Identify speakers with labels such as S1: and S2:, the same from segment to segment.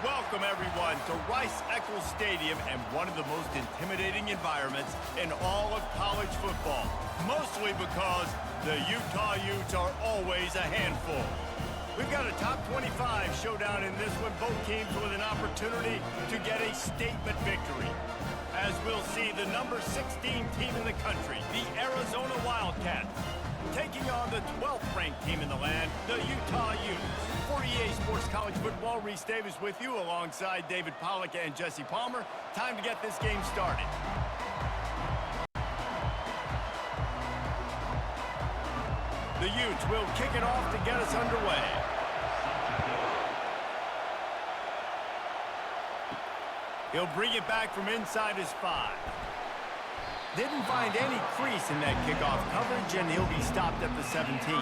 S1: Welcome, everyone, to Rice-Eccles Stadium and one of the most intimidating environments in all of college football, mostly because the Utah Utes are always a handful. We've got a top 25 showdown in this one, both teams with an opportunity to get a statement victory. As we'll see, the number 16 team in the country, the Arizona Wildcats, taking on the 12th ranked team in the land, the Utah Utes. For EA Sports College Football, Reese Davis with you alongside David Pollack and Jesse Palmer. Time to get this game started. The Utes will kick it off to get us underway. He'll bring it back from inside his 5. Didn't find any crease in that kickoff coverage, and he'll be stopped at the 17.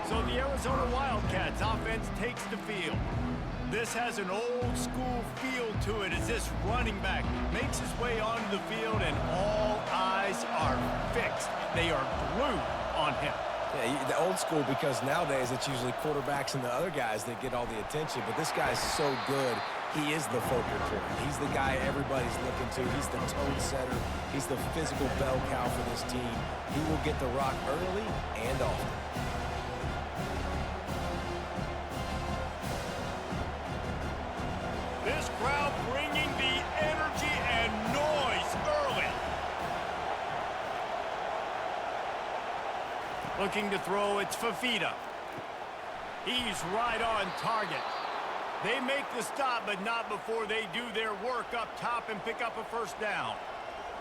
S1: So the Arizona Wildcats offense takes the field. This has an old-school feel to it as this running back makes his way onto the field, and all eyes are fixed. They are glued on him.
S2: Yeah, the old school, because nowadays it's usually quarterbacks and the other guys that get all the attention, but this guy's so good. He is the focal point. He's the guy everybody's looking to. He's the tone setter. He's the physical bell cow for this team. He will get the rock early and often.
S1: This crowd bringing the energy and noise early. Looking to throw, it's Fafita. He's right on target. They make the stop, but not before they do their work up top and pick up a first down.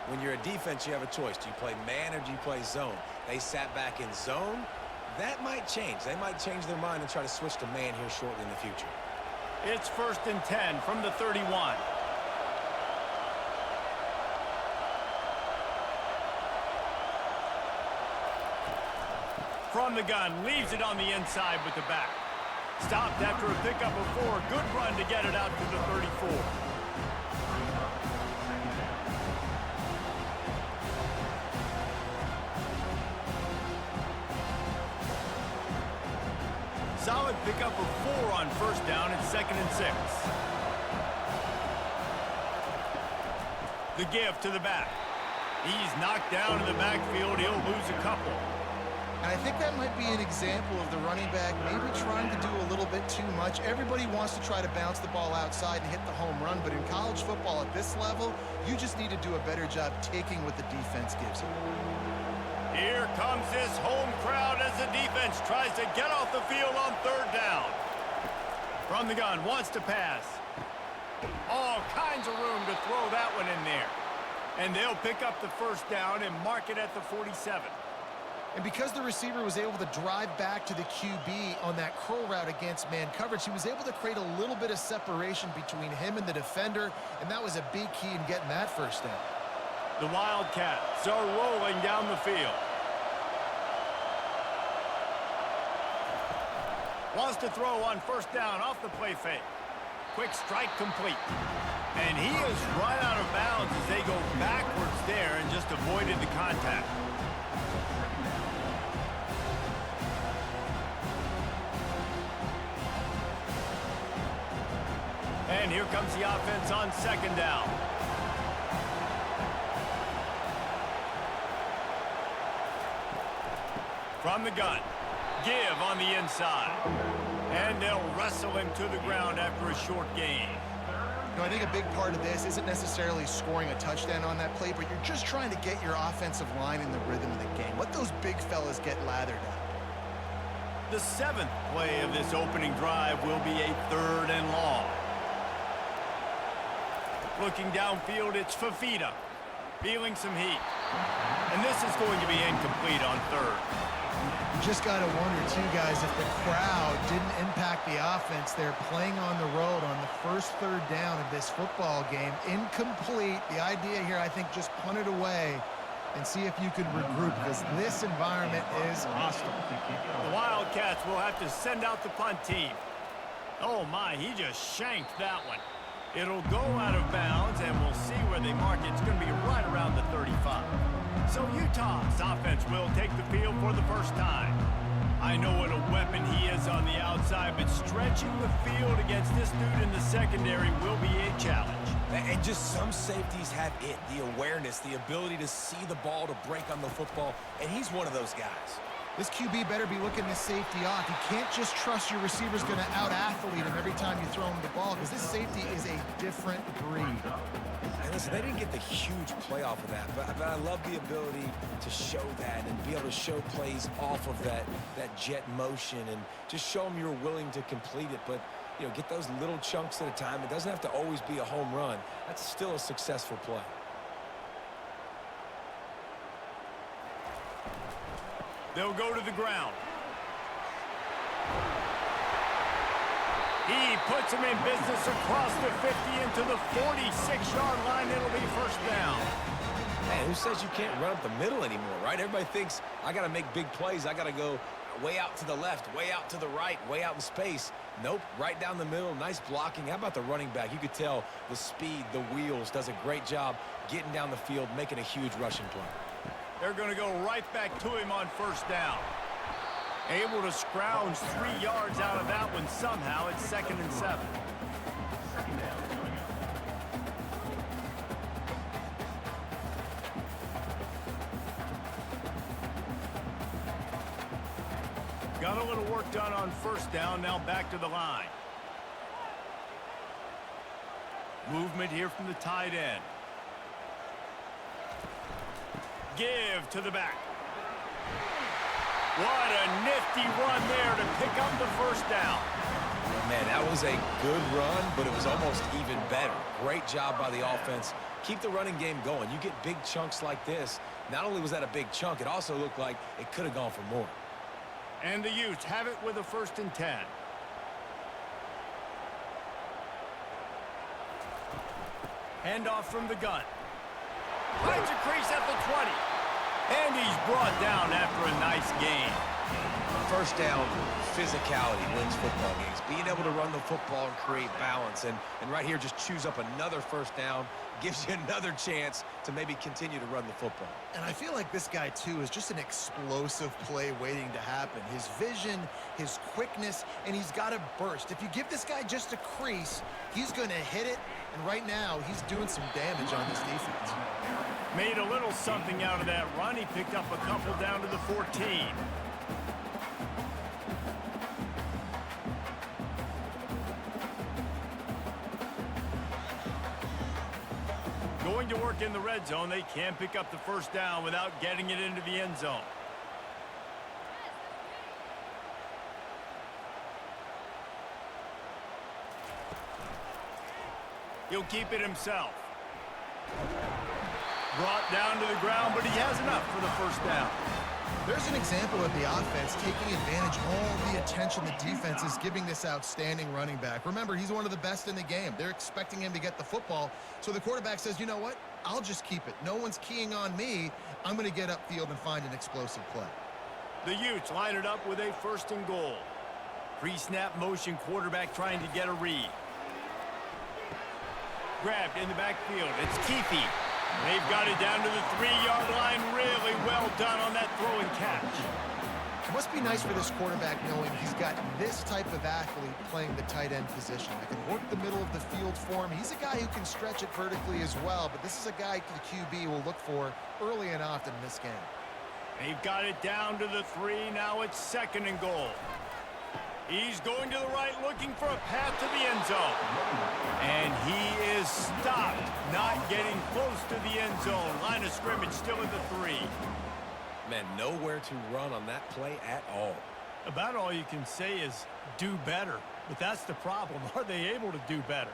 S2: When you're a defense, you have a choice. Do you play man or do you play zone? They sat back in zone. That might change. They might change their mind and try to switch to man here shortly in the future.
S1: It's 1st and 10 from the 31. From the gun, leaves it on the inside with the back. Stopped after a pickup of 4. Good run to get it out to the 34. Solid pickup of 4 on first down at 2nd and 6. The give to the back. He's knocked down in the backfield. He'll lose a couple.
S3: And I think that might be an example of the running back maybe trying to do a little bit too much. Everybody wants to try to bounce the ball outside and hit the home run, but in college football at this level, you just need to do a better job taking what the defense gives you.
S1: Here comes this home crowd as the defense tries to get off the field on 3rd down. From the gun, wants to pass. All kinds of room to throw that one in there. And they'll pick up the first down and mark it at the 47.
S3: And because the receiver was able to drive back to the QB on that curl route against man coverage, he was able to create a little bit of separation between him and the defender, and that was a big key in getting that first down.
S1: The Wildcats are rolling down the field. Wants to throw on first down off the play fake. Quick strike complete. And he is right out of bounds as they go backwards there and just avoided the contact. And here comes the offense on 2nd down. From the gun, give on the inside. And they'll wrestle him to the ground after a short gain.
S3: You know, I think a big part of this isn't necessarily scoring a touchdown on that play, but you're just trying to get your offensive line in the rhythm of the game. Let those big fellas get lathered up.
S1: The 7th play of this opening drive will be a 3rd and long. Looking downfield, it's Fafita. Feeling some heat. And this is going to be incomplete on 3rd.
S3: You just got to wonder, too, guys, if the crowd didn't impact the offense. They're playing on the road on the first 3rd down of this football game. Incomplete. The idea here, I think, just punt it away and see if you can regroup, because this environment is hostile.
S1: The Wildcats will have to send out the punt team. Oh, my, he just shanked that one. It'll go out of bounds, and we'll see where they mark it. It's going to be right around the 35. So Utah's offense will take the field for the first time. I know what a weapon he is on the outside, but stretching the field against this dude in the secondary will be a challenge.
S2: And just some safeties have it, the awareness, the ability to see the ball, to break on the football, and he's one of those guys.
S3: This QB better be looking this safety off. You can't just trust your receiver's going to out-athlete him every time you throw him the ball, because this safety is a different breed.
S2: And listen, they didn't get the huge play off of that, but I love the ability to show that and be able to show plays off of that jet motion and just show them you're willing to complete it. But, you know, get those little chunks at a time. It doesn't have to always be a home run. That's still a successful play.
S1: They'll go to the ground. He puts him in business across the 50 into the 46-yard line. It'll be first down.
S2: Man, who says you can't run up the middle anymore, right? Everybody thinks I got to make big plays. I got to go way out to the left, way out to the right, way out in space. Nope, right down the middle. Nice blocking. How about the running back? You could tell the speed, the wheels, does a great job getting down the field, making a huge rushing play.
S1: They're going to go right back to him on first down. Able to scrounge 3 yards out of that one somehow. It's 2nd and 7. Got a little work done on first down. Now back to the line. Movement here from the tight end. Give to the back. What a nifty run there to pick up the first down.
S2: Man, that was a good run, but it was almost even better. Great job by the offense. Keep the running game going. You get big chunks like this. Not only was that a big chunk, it also looked like it could have gone for more.
S1: And the Utes have it with a 1st and 10. Handoff from the gun. Finds a crease at the 20. And he's brought down after a nice gain.
S2: First down, physicality wins football games. Being able to run the football and create balance. And right here, just choose up another first down. Gives you another chance to maybe continue to run the football.
S3: And I feel like this guy, too, is just an explosive play waiting to happen. His vision, his quickness, and he's got a burst. If you give this guy just a crease, he's going to hit it. And right now, he's doing some damage on this defense.
S1: Made a little something out of that run. He picked up a couple down to the 14. Going to work in the red zone. They can pick up the first down without getting it into the end zone. He'll keep it himself. Brought down to the ground, but he has enough for the first down.
S3: There's an example of the offense taking advantage of all the attention the defense is giving this outstanding running back. Remember, he's one of the best in the game. They're expecting him to get the football. So the quarterback says, you know what? I'll just keep it. No one's keying on me. I'm going to get upfield and find an explosive play.
S1: The Utes line it up with a 1st and goal. Pre-snap motion, quarterback trying to get a read. Grabbed in the backfield. It's Keefe. They've got it down to the 3-yard line. Really well done on that throw and catch.
S3: It must be nice for this quarterback knowing he's got this type of athlete playing the tight end position. I can work the middle of the field for him. He's a guy who can stretch it vertically as well, but this is a guy the QB will look for early and often in this game.
S1: They've got it down to the 3. Now it's 2nd and goal. He's going to the right, looking for a path to the end zone. And he is stopped, not getting close to the end zone. Line of scrimmage still at the 3.
S2: Man, nowhere to run on that play at all.
S1: About all you can say is do better. But that's the problem. Are they able to do better?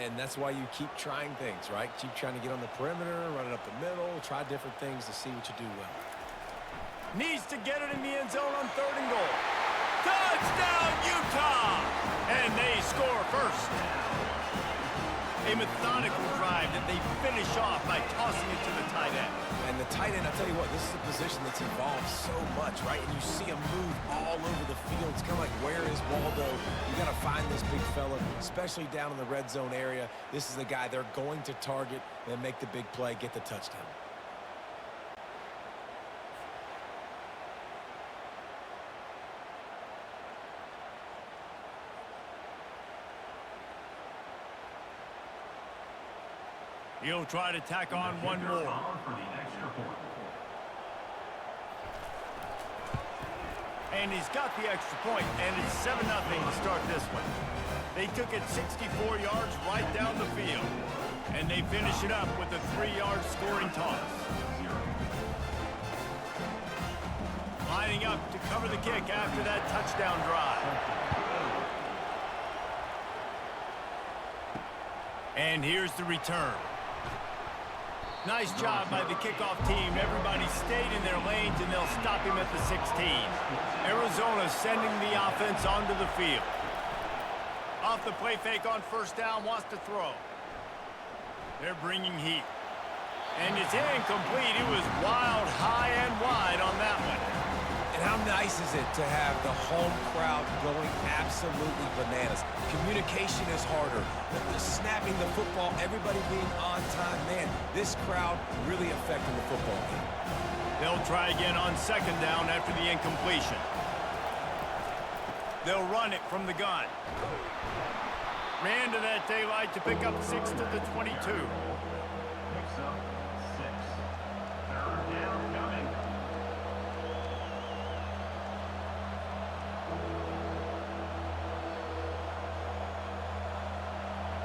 S2: And that's why you keep trying things, right? Keep trying to get on the perimeter, run it up the middle, try different things to see what you do well.
S1: Needs to get it in the end zone on 3rd and goal. Touchdown, Utah! And they score first. A methodical drive that they finish off by tossing it to the tight end.
S2: And the tight end, I'll tell you what, this is a position that's evolved so much, right? And you see him move all over the field. It's kind of like, where is Waldo? You got to find this big fella, especially down in the red zone area. This is the guy they're going to target and make the big play, get the touchdown.
S1: He'll try to tack on one more. And he's got the extra point, and it's 7-0 to start this one. They took it 64 yards right down the field, and they finish it up with a 3-yard scoring toss. Lining up to cover the kick after that touchdown drive. And here's the return. Nice job by the kickoff team. Everybody stayed in their lanes, and they'll stop him at the 16. Arizona sending the offense onto the field. Off the play fake on first down, wants to throw. They're bringing heat. And it's incomplete. It was wild, high and wide on that one.
S2: And how nice is it to have the home crowd going absolutely bananas? Communication is harder. The snapping the football, everybody being on time. Man, this crowd really affecting the football game.
S1: They'll try again on second down after the incompletion. They'll run it from the gun. Ran to that daylight to pick up 6 to the 22.
S4: Picks up 6. Third down coming.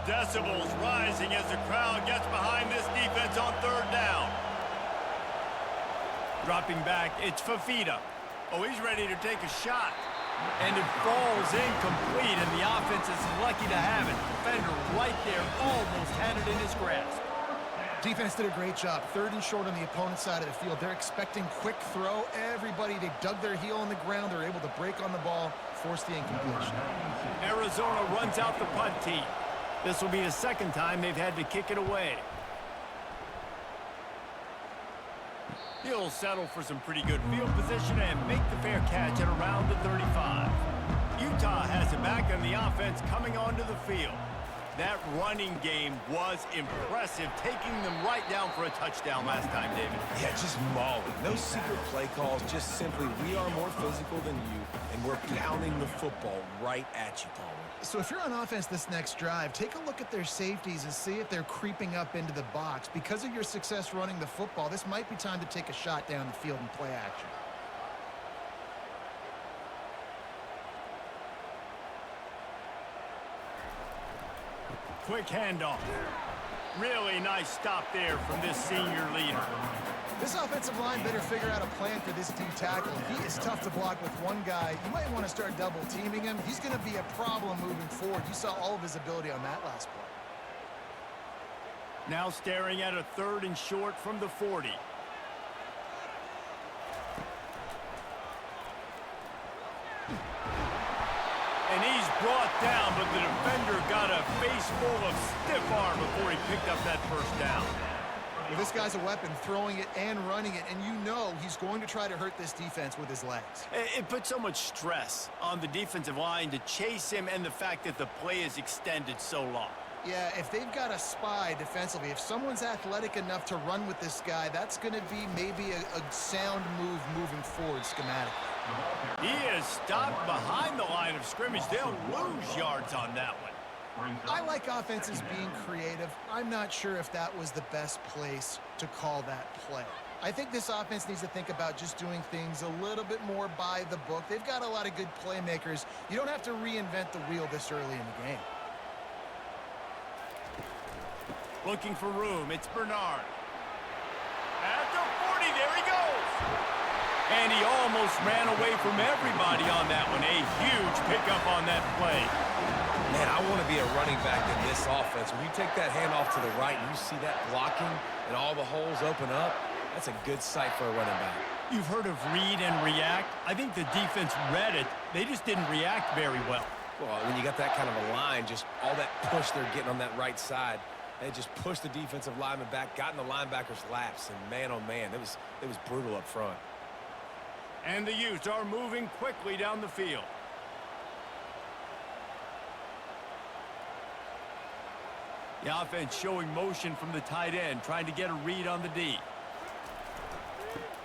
S1: Decibels rising as the crowd gets behind this defense on third down. Dropping back, it's Fafita. Oh, he's ready to take a shot. And it falls incomplete, and the offense is lucky to have it. Defender right there almost had it in his grasp.
S3: Defense did a great job. Third and short on the opponent's side of the field. They're expecting quick throw. Everybody, they dug their heel on the ground. They're able to break on the ball, force the incompletion.
S1: Arizona runs out the punt team. This will be the second time they've had to kick it away. He'll settle for some pretty good field position and make the fair catch at around the 35. Utah has it back, and the offense coming onto the field. That running game was impressive, taking them right down for a touchdown last time, David.
S2: Yeah, just mauling. No secret play calls, just simply we are more physical than you, and we're pounding the football right at you, Palmer.
S3: So if you're on offense this next drive, take a look at their safeties and see if they're creeping up into the box. Because of your success running the football, this might be time to take a shot down the field and play action.
S1: Quick handoff. Really nice stop there from this senior leader.
S3: This offensive line better figure out a plan for this D tackle. He is tough to block with one guy. You might want to start double teaming him. He's going to be a problem moving forward. You saw all of his ability on that last play.
S1: Now staring at a third and short from the 40. And he's brought down, but the defender got a face full of stiff arm before he picked up that first down.
S3: Well, this guy's a weapon, throwing it and running it, and you know he's going to try to hurt this defense with his legs.
S1: It puts so much stress on the defensive line to chase him, and the fact that the play is extended so long.
S3: Yeah, if they've got a spy defensively, if someone's athletic enough to run with this guy, that's going to be maybe a sound move moving forward schematically.
S1: He is stopped behind the line of scrimmage. They'll lose yards on that one.
S3: I like offenses being creative. I'm not sure if that was the best place to call that play. I think this offense needs to think about just doing things a little bit more by the book. They've got a lot of good playmakers. You don't have to reinvent the wheel this early in the game.
S1: Looking for room, it's Bernard. At the 40, there he goes. And he almost ran away from everybody on that one. A huge pickup on that play.
S2: Man, I want to be a running back in this offense. When you take that handoff to the right and you see that blocking and all the holes open up, that's a good sight for a running back.
S1: You've heard of read and react. I think the defense read it. They just didn't react very well.
S2: Well, when you got that kind of a line, just all that push they're getting on that right side, they just pushed the defensive lineman back, got in the linebacker's laps, and man, oh man, it was brutal up front.
S1: And the Utes are moving quickly down the field. The offense showing motion from the tight end, trying to get a read on the D.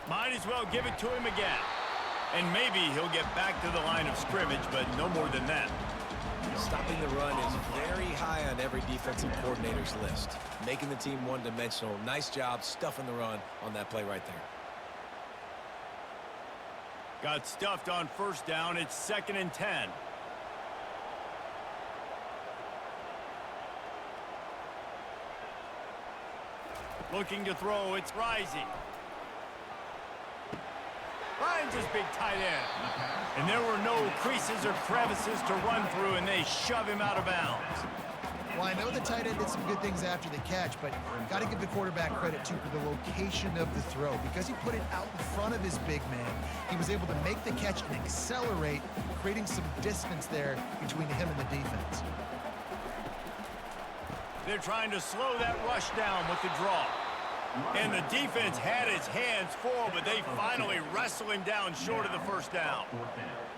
S1: Might as well give it to him again. And maybe he'll get back to the line of scrimmage, but no more than that.
S2: Stopping the run is very high on every defensive coordinator's list. Making the team one-dimensional. Nice job stuffing the run on that play right there.
S1: Got stuffed on first down. It's 2nd and 10. Looking to throw. It's Rising. Finds his big tight end. And there were no creases or crevices to run through, and they shove him out of bounds.
S3: Well, I know the tight end did some good things after the catch, but got to give the quarterback credit, too, for the location of the throw. Because he put it out in front of his big man, he was able to make the catch and accelerate, creating some distance there between him and the defense.
S1: They're trying to slow that rush down with the draw. And the defense had his hands full, but they finally wrestle him down short of the first down.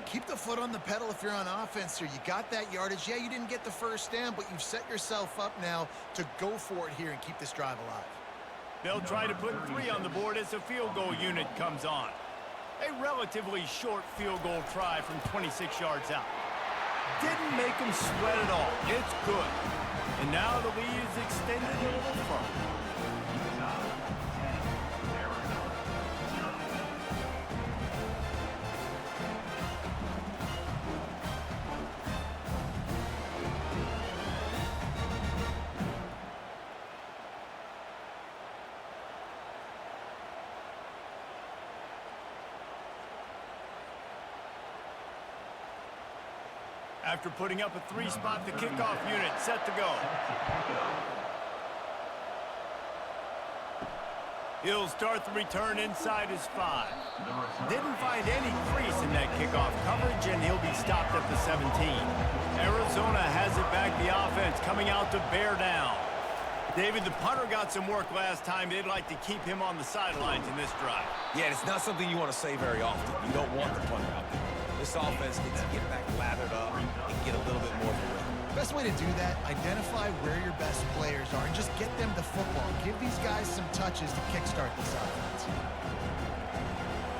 S3: Keep the foot on the pedal if you're on offense here. You got that yardage. Yeah, you didn't get the first down, but you've set yourself up now to go for it here and keep this drive alive.
S1: They'll try to put 3 on the board as the field goal unit comes on. A relatively short field goal try from 26 yards out. Didn't make them sweat at all. It's good. And now the lead is extended a little further. After putting up a 3-spot, the kickoff unit set to go. He'll start the return inside his 5. Didn't find any crease in that kickoff coverage, and he'll be stopped at the 17. Arizona has it back, the offense coming out to bear down. David, the punter got some work last time. They'd like to keep him on the sidelines in this drive.
S2: Yeah, it's not something you want to say very often. You don't want the punter out there. This offense needs to get back lathered up and get a little bit more of a rhythm.
S3: Best way to do that, identify where your best players are and just get them the football. Give these guys some touches to kickstart this offense.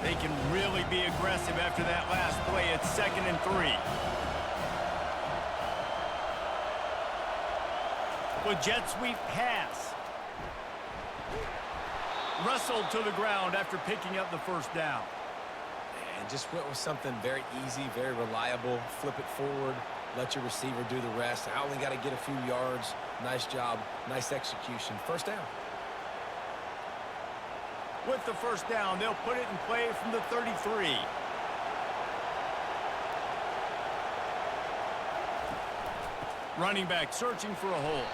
S1: They can really be aggressive after that last play. It's 2nd and 3. With jet sweep pass. Wrestled to the ground after picking up the first down.
S2: And just went with something very easy, very reliable. Flip it forward, let your receiver do the rest. I only got to get a few yards. Nice job, nice execution. First down.
S1: With the first down, they'll put it in play from the 33. Running back searching for a hole.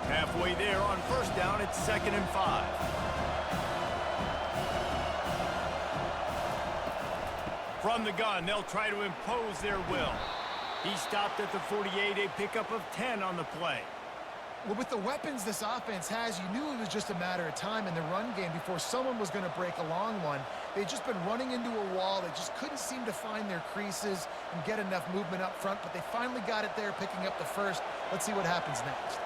S1: Halfway there on first down, it's 2nd and 5. From the gun, they'll try to impose their will. He stopped at the 48, a pickup of 10 on the play.
S3: Well, with the weapons this offense has, you knew it was just a matter of time in the run game before someone was going to break a long one. They'd just been running into a wall. They just couldn't seem to find their creases and get enough movement up front, but they finally got it there, picking up the first. Let's see what happens next.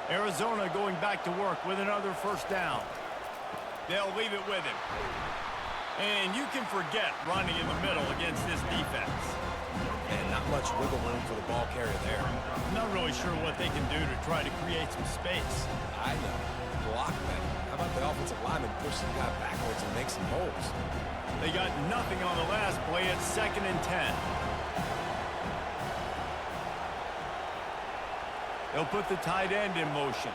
S1: Arizona going back to work with another first down. They'll leave it with him. And you can forget running in the middle against this defense.
S2: And not much wiggle room for the ball carrier there.
S1: I'm not really sure what they can do to try to create some space.
S2: I know. Block that. How about the offensive lineman push the guy backwards and make some holes?
S1: They got nothing on the last play. It's 2nd and 10. They'll put the tight end in motion.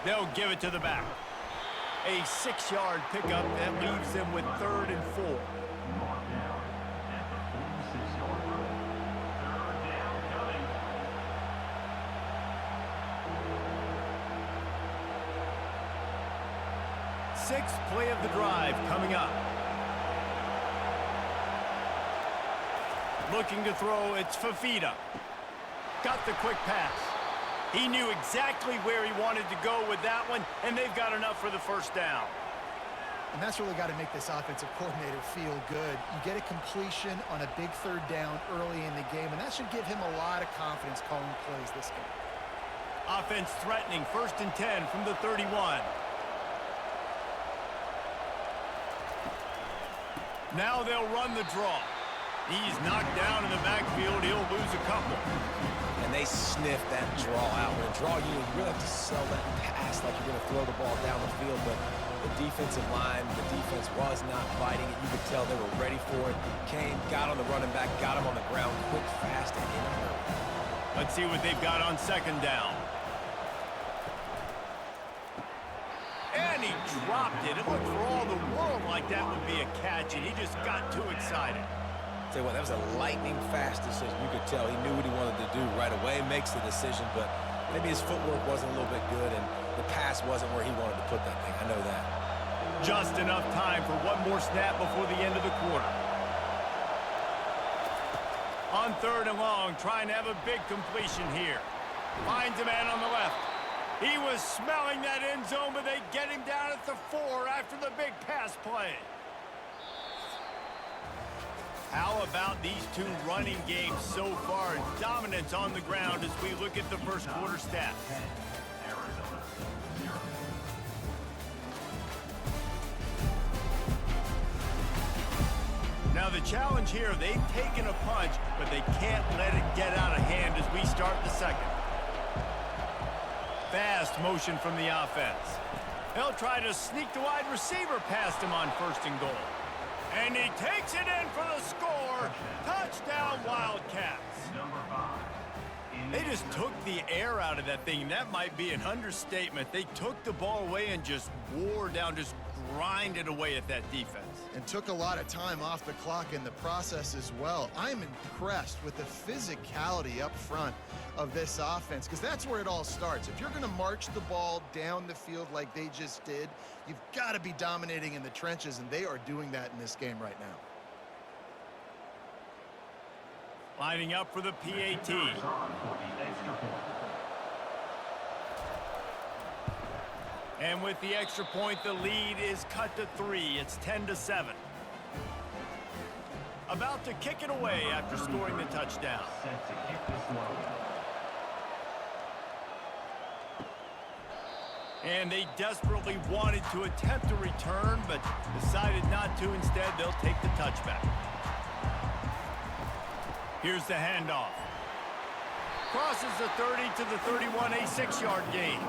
S1: They'll give it to the back. A 6-yard pickup that leaves them with 3rd and 4. 6th play of the drive coming up. Looking to throw, it's Fafita. Got the quick pass. He knew exactly where he wanted to go with that one, and they've got enough for the first down.
S3: And that's really got to make this offensive coordinator feel good. You get a completion on a big third down early in the game, and that should give him a lot of confidence calling plays this game.
S1: Offense threatening, 1st and 10 from the 31. Now they'll run the draw. He's knocked down in the backfield. He'll lose a couple.
S2: And they sniff that draw out. When a draw, you really have to sell that pass like you're going to throw the ball down the field. But the defensive line, the defense was not biting it. You could tell they were ready for it. Kane got on the running back, got him on the ground quick, fast, and in a hurry.
S1: Let's see what they've got on 2nd down. And he dropped it. It looked for all the world like that would be a catch, and he just got too excited.
S2: Tell you what, that was a lightning-fast decision. You could tell he knew what he wanted to do right away, makes the decision, but maybe his footwork wasn't a little bit good, and the pass wasn't where he wanted to put that thing. I know that.
S1: Just enough time for one more snap before the end of the quarter. On 3rd and long, trying to have a big completion here. Finds a man on the left. He was smelling that end zone, but they get him down at the 4 after the big pass play. How about these two running games so far? Dominance on the ground as we look at the first quarter stats. Now the challenge here, they've taken a punch, but they can't let it get out of hand as we start the second. Fast motion from the offense. They'll try to sneak the wide receiver past him on 1st and goal. And he takes it in for the score. Touchdown, Wildcats. They just took the air out of that thing. That might be an understatement. They took the ball away and just wore down, just grinded away at that defense.
S3: And took a lot of time off the clock in the process as well. I'm impressed with the physicality up front of this offense, because that's where it all starts. If you're going to march the ball down the field like they just did, you've got to be dominating in the trenches, and they are doing that in this game right now.
S1: Lining up for the PAT. And with the extra point, the lead is cut to 3. It's 10-7. About to kick it away after scoring the touchdown. And they desperately wanted to attempt a return, but decided not to. Instead, they'll take the touchback. Here's the handoff. Crosses the 30 to the 31, a 6-yard gain.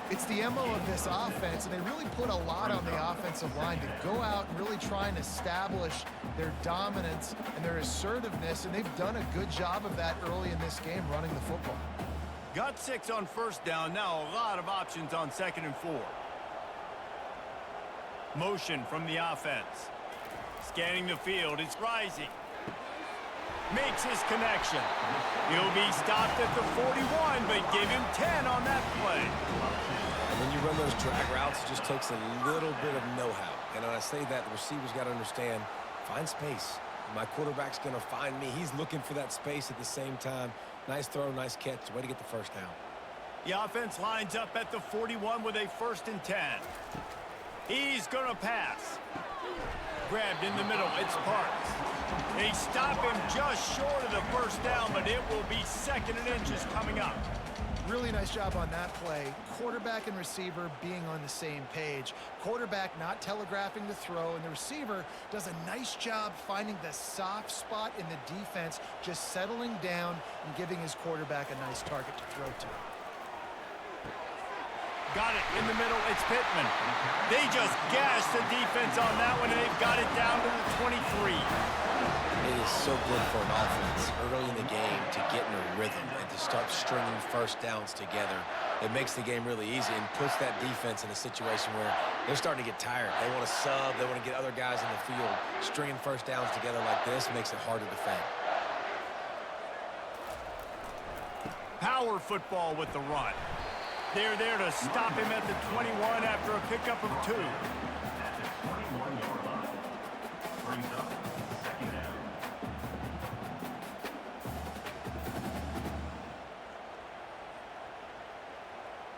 S3: It's the MO of this offense, and they really put a lot on the offensive line to go out and really try and establish their dominance and their assertiveness, and they've done a good job of that early in this game running the football.
S1: Got 6 on 1st down. Now a lot of options on 2nd and 4. Motion from the offense. Scanning the field. It's rising. Makes his connection. He'll be stopped at the 41, but give him 10 on that play.
S2: And when you run those drag routes, it just takes a little bit of know-how. And when I say that, the receiver's got to understand, find space. My quarterback's going to find me. He's looking for that space at the same time. Nice throw, nice catch. Way to get the 1st down.
S1: The offense lines up at the 41 with a 1st and 10. He's going to pass. Grabbed in the middle. It's Parks. They stop him just short of the 1st down, but it will be 2nd and inches coming up.
S3: Really nice job on that play. Quarterback and receiver being on the same page. Quarterback not telegraphing the throw, and the receiver does a nice job finding the soft spot in the defense, just settling down and giving his quarterback a nice target to throw to.
S1: Got it in the middle. It's Pittman. They just gashed the defense on that one, and they've got it down to the 23.
S2: It is so good for an offense early in the game to get in a rhythm and to start stringing 1st downs together. It makes the game really easy and puts that defense in a situation where they're starting to get tired. They want to sub. They want to get other guys in the field. Stringing 1st downs together like this makes it hard to defend.
S1: Power football with the run. They're there to stop him at the 21 after a pickup of 2.
S4: At the 21-yard line. Brings up 2nd down.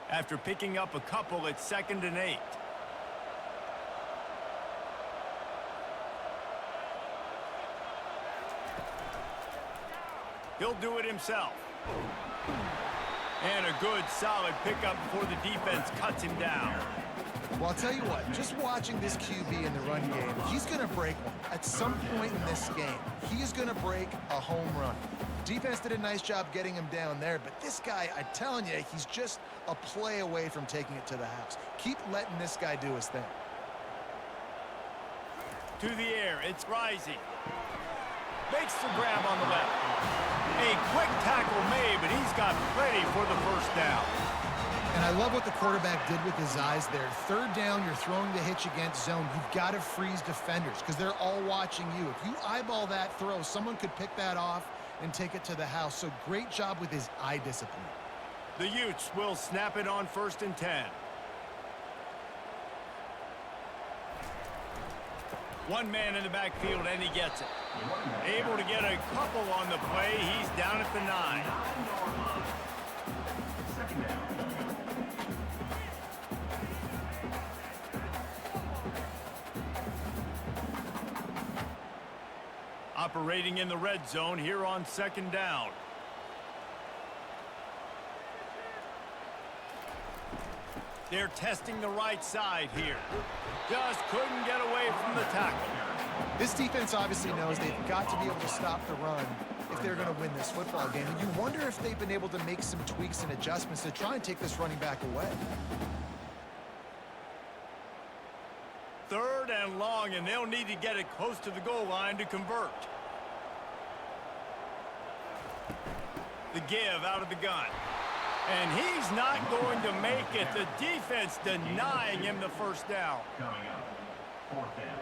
S1: After picking up a couple, it's 2nd and 8. He'll do it himself. And a good, solid pickup before the defense cuts him down.
S3: Well, I'll tell you what, just watching this QB in the run game, he's going to break one. At some point in this game, he is going to break a home run. Defense did a nice job getting him down there, but this guy, I'm telling you, he's just a play away from taking it to the house. Keep letting this guy do his thing.
S1: To the air, it's Rising. Makes the grab on the left. A quick tackle made, but he's got plenty for the first down.
S3: And I love what the quarterback did with his eyes there. Third down, you're throwing the hitch against zone. You've got to freeze defenders because they're all watching you. If you eyeball that throw, someone could pick that off and take it to the house. So great job with his eye discipline.
S1: The Utes will snap it on 1st and 10. One man in the backfield, and he gets it. Able to get a couple on the play. He's down at the 9.
S4: Second down.
S1: Operating in the red zone here on 2nd down. They're testing the right side here. Just couldn't get away from the tackle.
S3: This defense obviously knows they've got to be able to stop the run if they're going to win this football game. And you wonder if they've been able to make some tweaks and adjustments to try and take this running back away.
S1: 3rd and long, and they'll need to get it close to the goal line to convert. The give out of the gun. And he's not going to make it. The defense denying him the first down.
S4: Coming up, 4th down.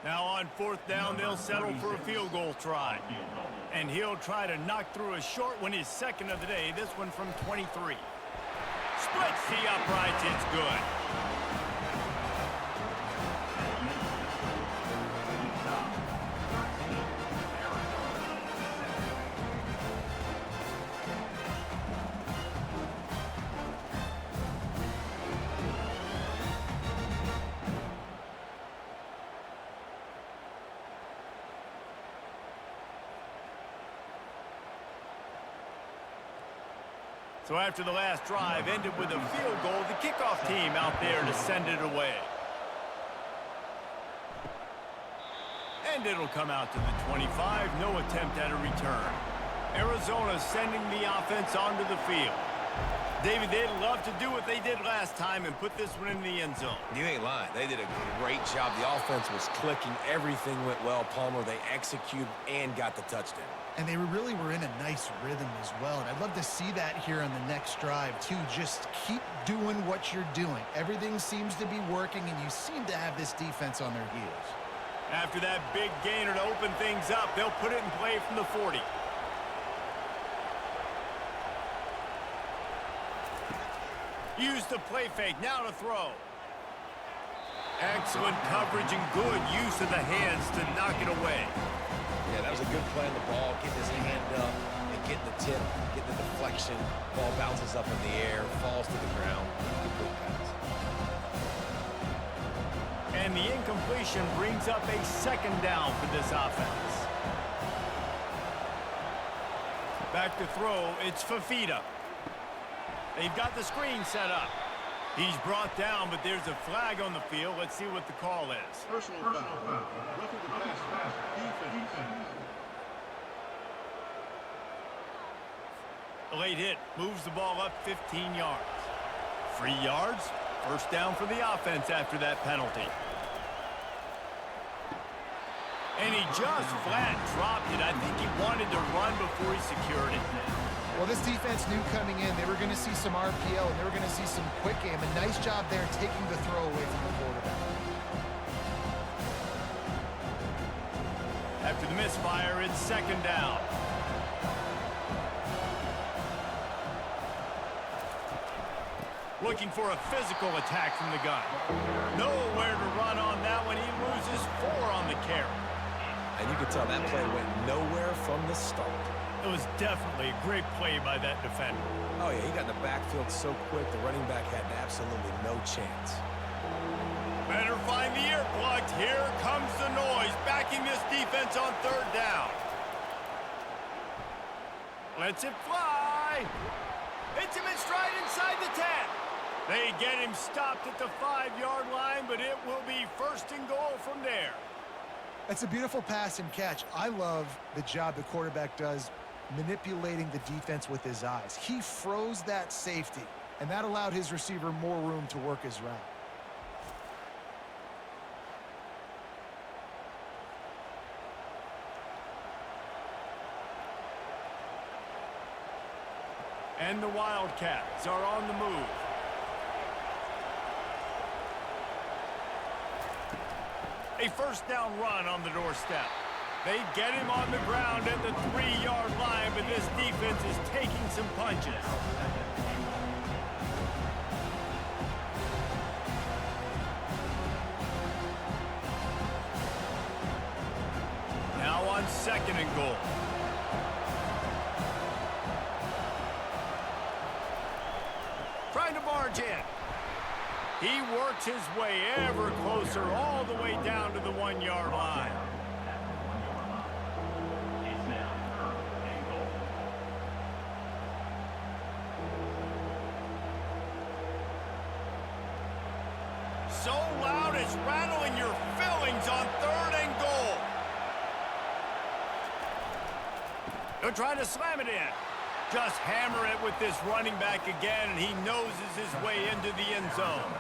S1: Now on 4th down, they'll settle for a field goal try. And he'll try to knock through a short one, his 2nd of the day, this one from 23. Splits the uprights, it's good. So after the last drive ended with a field goal, the kickoff team out there to send it away. And it'll come out to the 25, no attempt at a return. Arizona sending the offense onto the field. David, they'd love to do what they did last time and put this one in the end zone.
S2: You ain't lying. They did a great job. The offense was clicking. Everything went well. Palmer, they executed and got the touchdown.
S3: And they really were in a nice rhythm as well. And I'd love to see that here on the next drive, too. Just keep doing what you're doing. Everything seems to be working, and you seem to have this defense on their heels.
S1: After that big gainer to open things up, they'll put it in play from the 40. Use the play fake, now to throw. Excellent coverage and good use of the hands to knock it away.
S2: Yeah, that was a good play on the ball, getting his hand up and getting the tip, getting the deflection. Ball bounces up in the air, falls to the ground. Good pass.
S1: And the incompletion brings up a 2nd down for this offense. Back to throw, it's Fafita. They've got the screen set up. He's brought down, but there's a flag on the field. Let's see what the call is.
S5: Personal foul. Roughing the passer. Defense.
S1: The late hit moves the ball up 15 yards. 3 yards, 1st down for the offense after that penalty. And he just flat dropped it. I think he wanted to run before he secured it.
S3: Well, this defense knew coming in they were going to see some RPO and they were going to see some quick game. A nice job there taking the throw away from the quarterback.
S1: After the misfire, it's 2nd down. Looking for a physical attack from the gun. Nowhere to run on that one. He loses 4 on the carry.
S2: And you can tell that play went nowhere from the start.
S1: It was definitely a great play by that defender.
S2: Oh, yeah, he got in the backfield so quick, the running back had absolutely no chance.
S1: find the earplugs. Here comes the noise, backing this defense on third down. Lets it fly. Hits him in stride inside the 10. They get him stopped at the 5-yard line, but it will be first and goal from there.
S3: It's a beautiful pass and catch. I love the job the quarterback does manipulating the defense with his eyes. He froze that safety, and that allowed his receiver more room to work his route.
S1: And the Wildcats are on the move. A first down run on the doorstep. They get him on the ground at the 3-yard line, but this defense is taking some punches. Now on second and goal. Trying to barge in. He works his way ever closer, all the way down to the 1-yard line.
S4: It's now third and goal.
S1: So loud it's rattling your fillings on third and goal. They're trying to slam it in. Just hammer it with this running back again, and he noses his way into the end zone.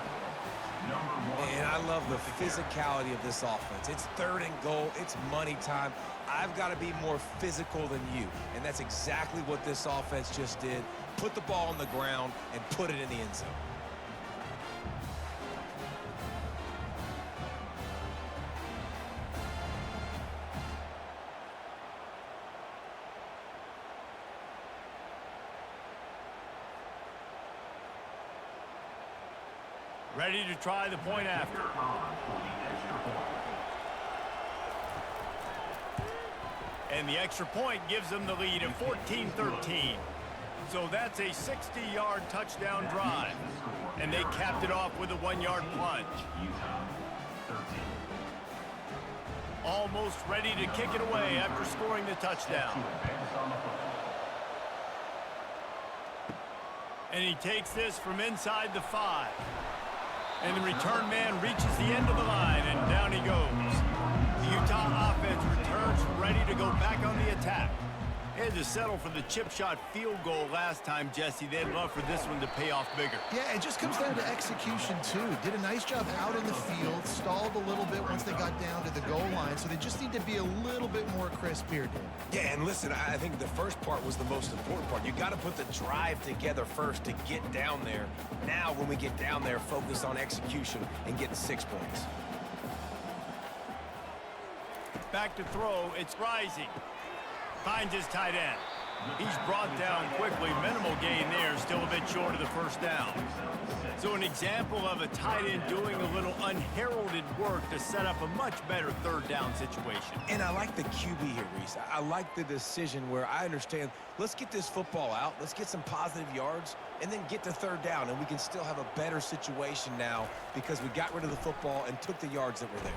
S2: And I love the physicality of this offense. It's third and goal. It's money time. I've got to be more physical than you. And that's exactly what this offense just did. Put the ball on the ground and put it in the end zone.
S1: Ready to try the point after. And the extra point gives them the lead at 14-13. So that's a 60-yard touchdown drive. And they capped it off with a 1-yard plunge. Almost ready to kick it away after scoring the touchdown. And he takes this from inside the 5. And the return man reaches the end of the line, and down he goes. The Utah offense returns ready to go back on the attack. They had to settle for the chip shot field goal last time, Jesse. They'd love for this one to pay off bigger.
S3: Yeah, it just comes down to execution, too. Did a nice job out in the field, stalled a little bit once they got down to the goal line, so they just need to be a little bit more crisp here, Dave.
S2: Yeah, and listen, I think the first part was the most important part. You got to put the drive together first to get down there. Now, when we get down there, focus on execution and getting 6 points.
S1: Back to throw, it's Rising. Finds his tight end. He's brought down quickly. Minimal gain there, still a bit short of the first down. So an example of a tight end doing a little unheralded work to set up a much better third down situation.
S2: And I like the QB here, Reese. I like the decision where I understand, let's get this football out, let's get some positive yards, and then get to third down, and we can still have a better situation now because we got rid of the football and took the yards that were there.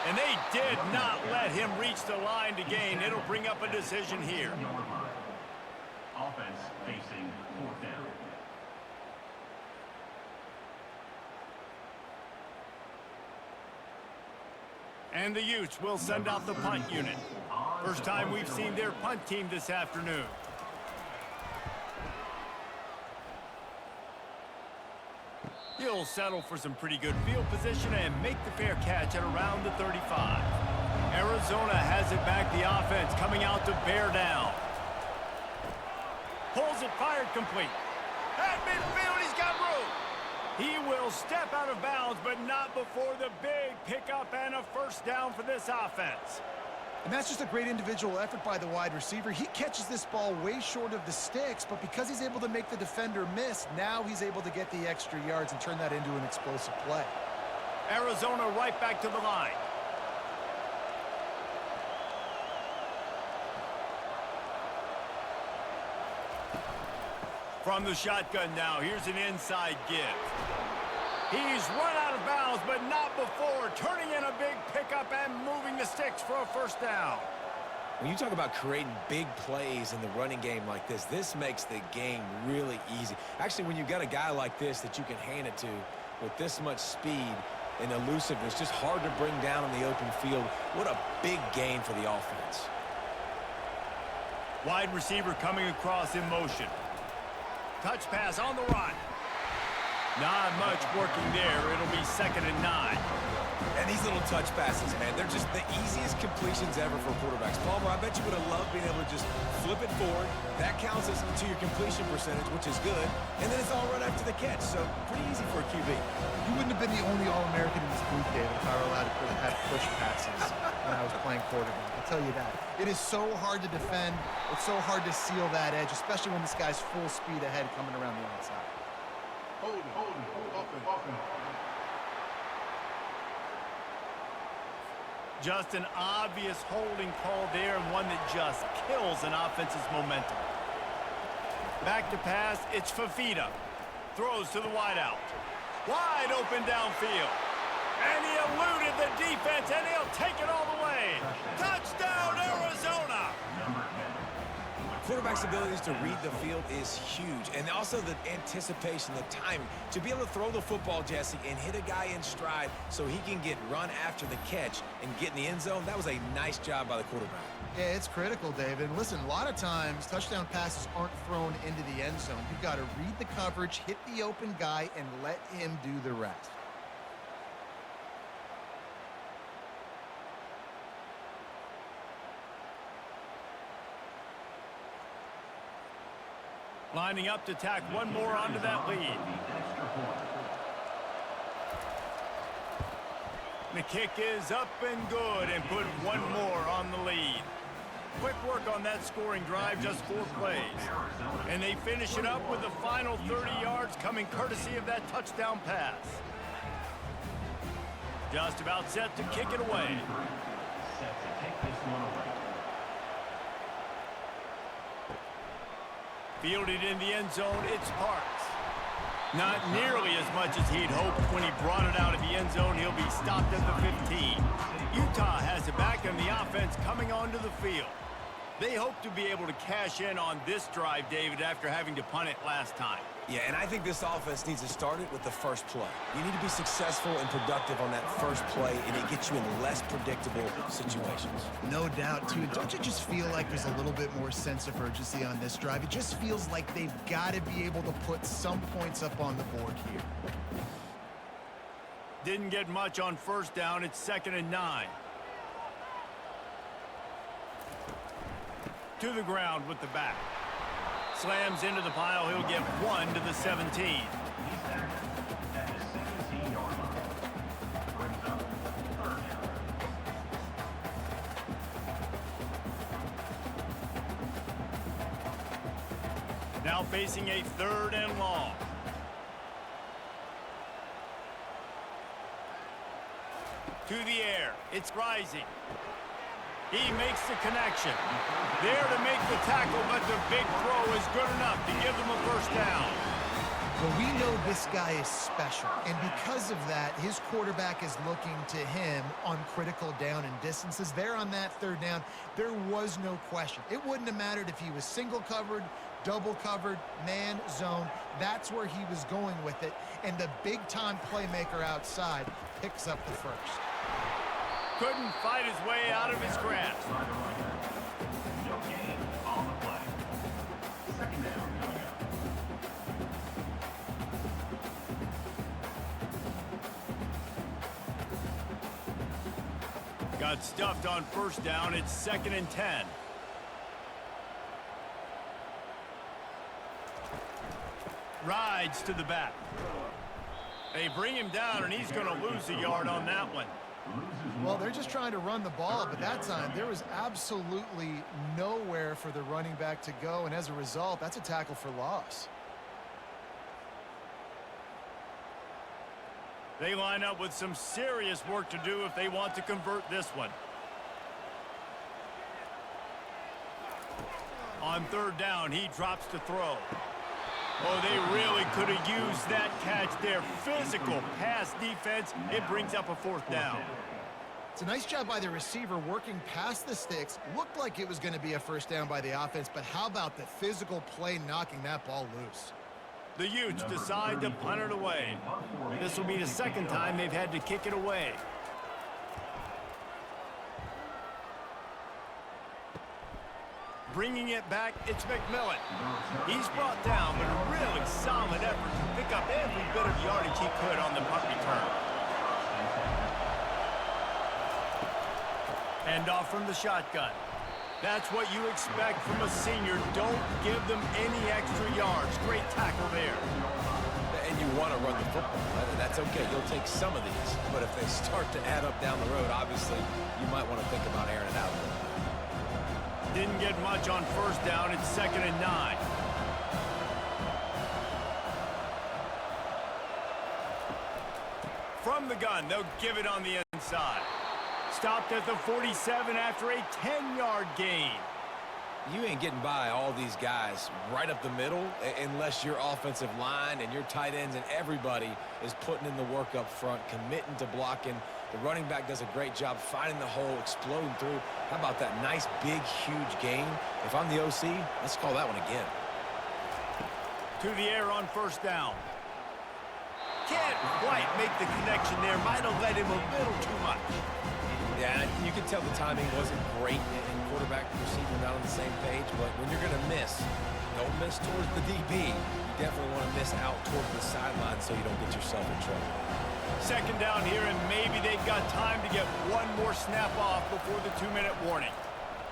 S1: And they did not let him reach the line to gain. It'll bring up a decision here.
S4: Offense facing fourth down.
S1: And the Utes will send out the punt unit. First time we've seen their punt team this afternoon. He'll settle for some pretty good field position and make the fair catch at around the 35. Arizona has it back, the offense coming out to bear down. Pulls it, fired complete. At midfield, he's got room. He will step out of bounds, but not before the big pickup and a first down for this offense.
S3: And that's just a great individual effort by the wide receiver. He catches this ball way short of the sticks, but because he's able to make the defender miss, now he's able to get the extra yards and turn that into an explosive play.
S1: Arizona right back to the line. From the shotgun now, here's an inside give. He's run out of bounds, but not before turning in a big pickup and moving the sticks for a first down.
S2: When you talk about creating big plays in the running game like this makes the game really easy. Actually, when you've got a guy like this that you can hand it to with this much speed and elusiveness, just hard to bring down in the open field. What a big gain for the offense.
S1: Wide receiver coming across in motion. Touch pass on the run. Not much working there. It'll be 2nd and 9.
S2: And these little touch passes, man, they're just the easiest completions ever for quarterbacks. Palmer, I bet you would have loved being able to just flip it forward. That counts as to your completion percentage, which is good. And then it's all right after the catch, so pretty easy for a QB.
S3: You wouldn't have been the only All-American in this booth, David, if I were allowed to have push passes when I was playing quarterback. I'll tell you that. It is so hard to defend. It's so hard to seal that edge, especially when this guy's full speed ahead coming around the outside.
S5: Hold offense.
S1: Just an obvious holding call there, and one that just kills an offense's momentum. Back to pass, it's Fafita. Throws to the wideout. Wide open downfield. And he eluded the defense, and he'll take it all the way. Touchdown, Arizona!
S2: Quarterback's abilities to read the field is huge, and also the anticipation, the timing. To be able to throw the football, Jesse, and hit a guy in stride so he can get run after the catch and get in the end zone, that was a nice job by the quarterback.
S3: Yeah, it's critical, David. Listen, a lot of times touchdown passes aren't thrown into the end zone. You've got to read the coverage, hit the open guy, and let him do the rest.
S1: Lining up to tack one more onto that lead. The kick is up and good, and put one more on the lead. Quick work on that scoring drive, just 4 plays. And they finish it up with the final 30 yards coming courtesy of that touchdown pass. Just about set to kick it away.
S4: Set to take this one away.
S1: Fielded in the end zone, it's Parks. Not nearly as much as he'd hoped. When he brought it out of the end zone, he'll be stopped at the 15. Utah has it back, and the offense coming onto the field. They hope to be able to cash in on this drive, David, after having to punt it last time.
S2: Yeah, and I think this offense needs to start it with the first play. You need to be successful and productive on that first play, and it gets you in less predictable situations.
S3: No doubt, too. Don't you just feel like there's a little bit more sense of urgency on this drive? It just feels like they've got to be able to put some points up on the board here.
S1: Didn't get much on first down. It's 2nd and 9. To the ground with the back. Slams into the pile. He'll get 1 to the 17.
S4: He's tackled at the 17-yard line. Brings up 3rd down.
S1: Now facing a 3rd and long. To the air. It's Rising. He makes the connection. There to make the tackle, but the big throw is good enough to give them a first down.
S3: Well, we know this guy is special, and because of that, his quarterback is looking to him on critical down and distances. There on that 3rd down, there was no question. It wouldn't have mattered if he was single covered, double covered, man, zone. That's where he was going with it, and the big-time playmaker outside picks up the first.
S1: Couldn't fight his way out of his grasp.
S4: No gain on the play. 2nd down coming up.
S1: Got stuffed on first down. It's 2nd and 10. Rides to the back. They bring him down, and he's going to lose a yard on that one.
S3: Well, they're just trying to run the ball, but that time there was absolutely nowhere for the running back to go, and as a result, that's a tackle for loss.
S1: They line up with some serious work to do if they want to convert this one. On 3rd down, he drops to throw. Oh, they really could have used that catch there. Physical pass defense. It brings up a fourth down.
S3: It's a nice job by the receiver working past the sticks. Looked like it was going to be a first down by the offense, but how about the physical play knocking that ball loose?
S1: The Utes decide to punt it away. This will be the second time they've had to kick it away. Bringing it back, it's McMillan. He's brought down, but a really solid effort to pick up every bit of yardage he could on the punt return. Hand off from the shotgun. That's what you expect from a senior. Don't give them any extra yards. Great tackle there.
S2: And you want to run the football. That's okay. You'll take some of these. But if they start to add up down the road, obviously, you might want to think about airing it out.
S1: Didn't get much on first down. It's 2nd and 9. From the gun, they'll give it on the inside. Stopped at the 47 after a 10-yard gain.
S2: You ain't getting by all these guys right up the middle unless your offensive line and your tight ends and everybody is putting in the work up front, committing to blocking. The running back does a great job finding the hole, exploding through. How about that nice, big, huge gain? If I'm the OC, let's call that one again.
S1: To the air on first down. Can't quite make the connection there. Might have led him a little too much.
S2: Yeah, you can tell the timing wasn't great, and quarterback and receiver not on the same page, but when you're going to miss, don't miss towards the DB. You definitely want to miss out towards the sideline so you don't get yourself in trouble.
S1: Second down here, and maybe they've got time to get one more snap off before the 2-minute warning.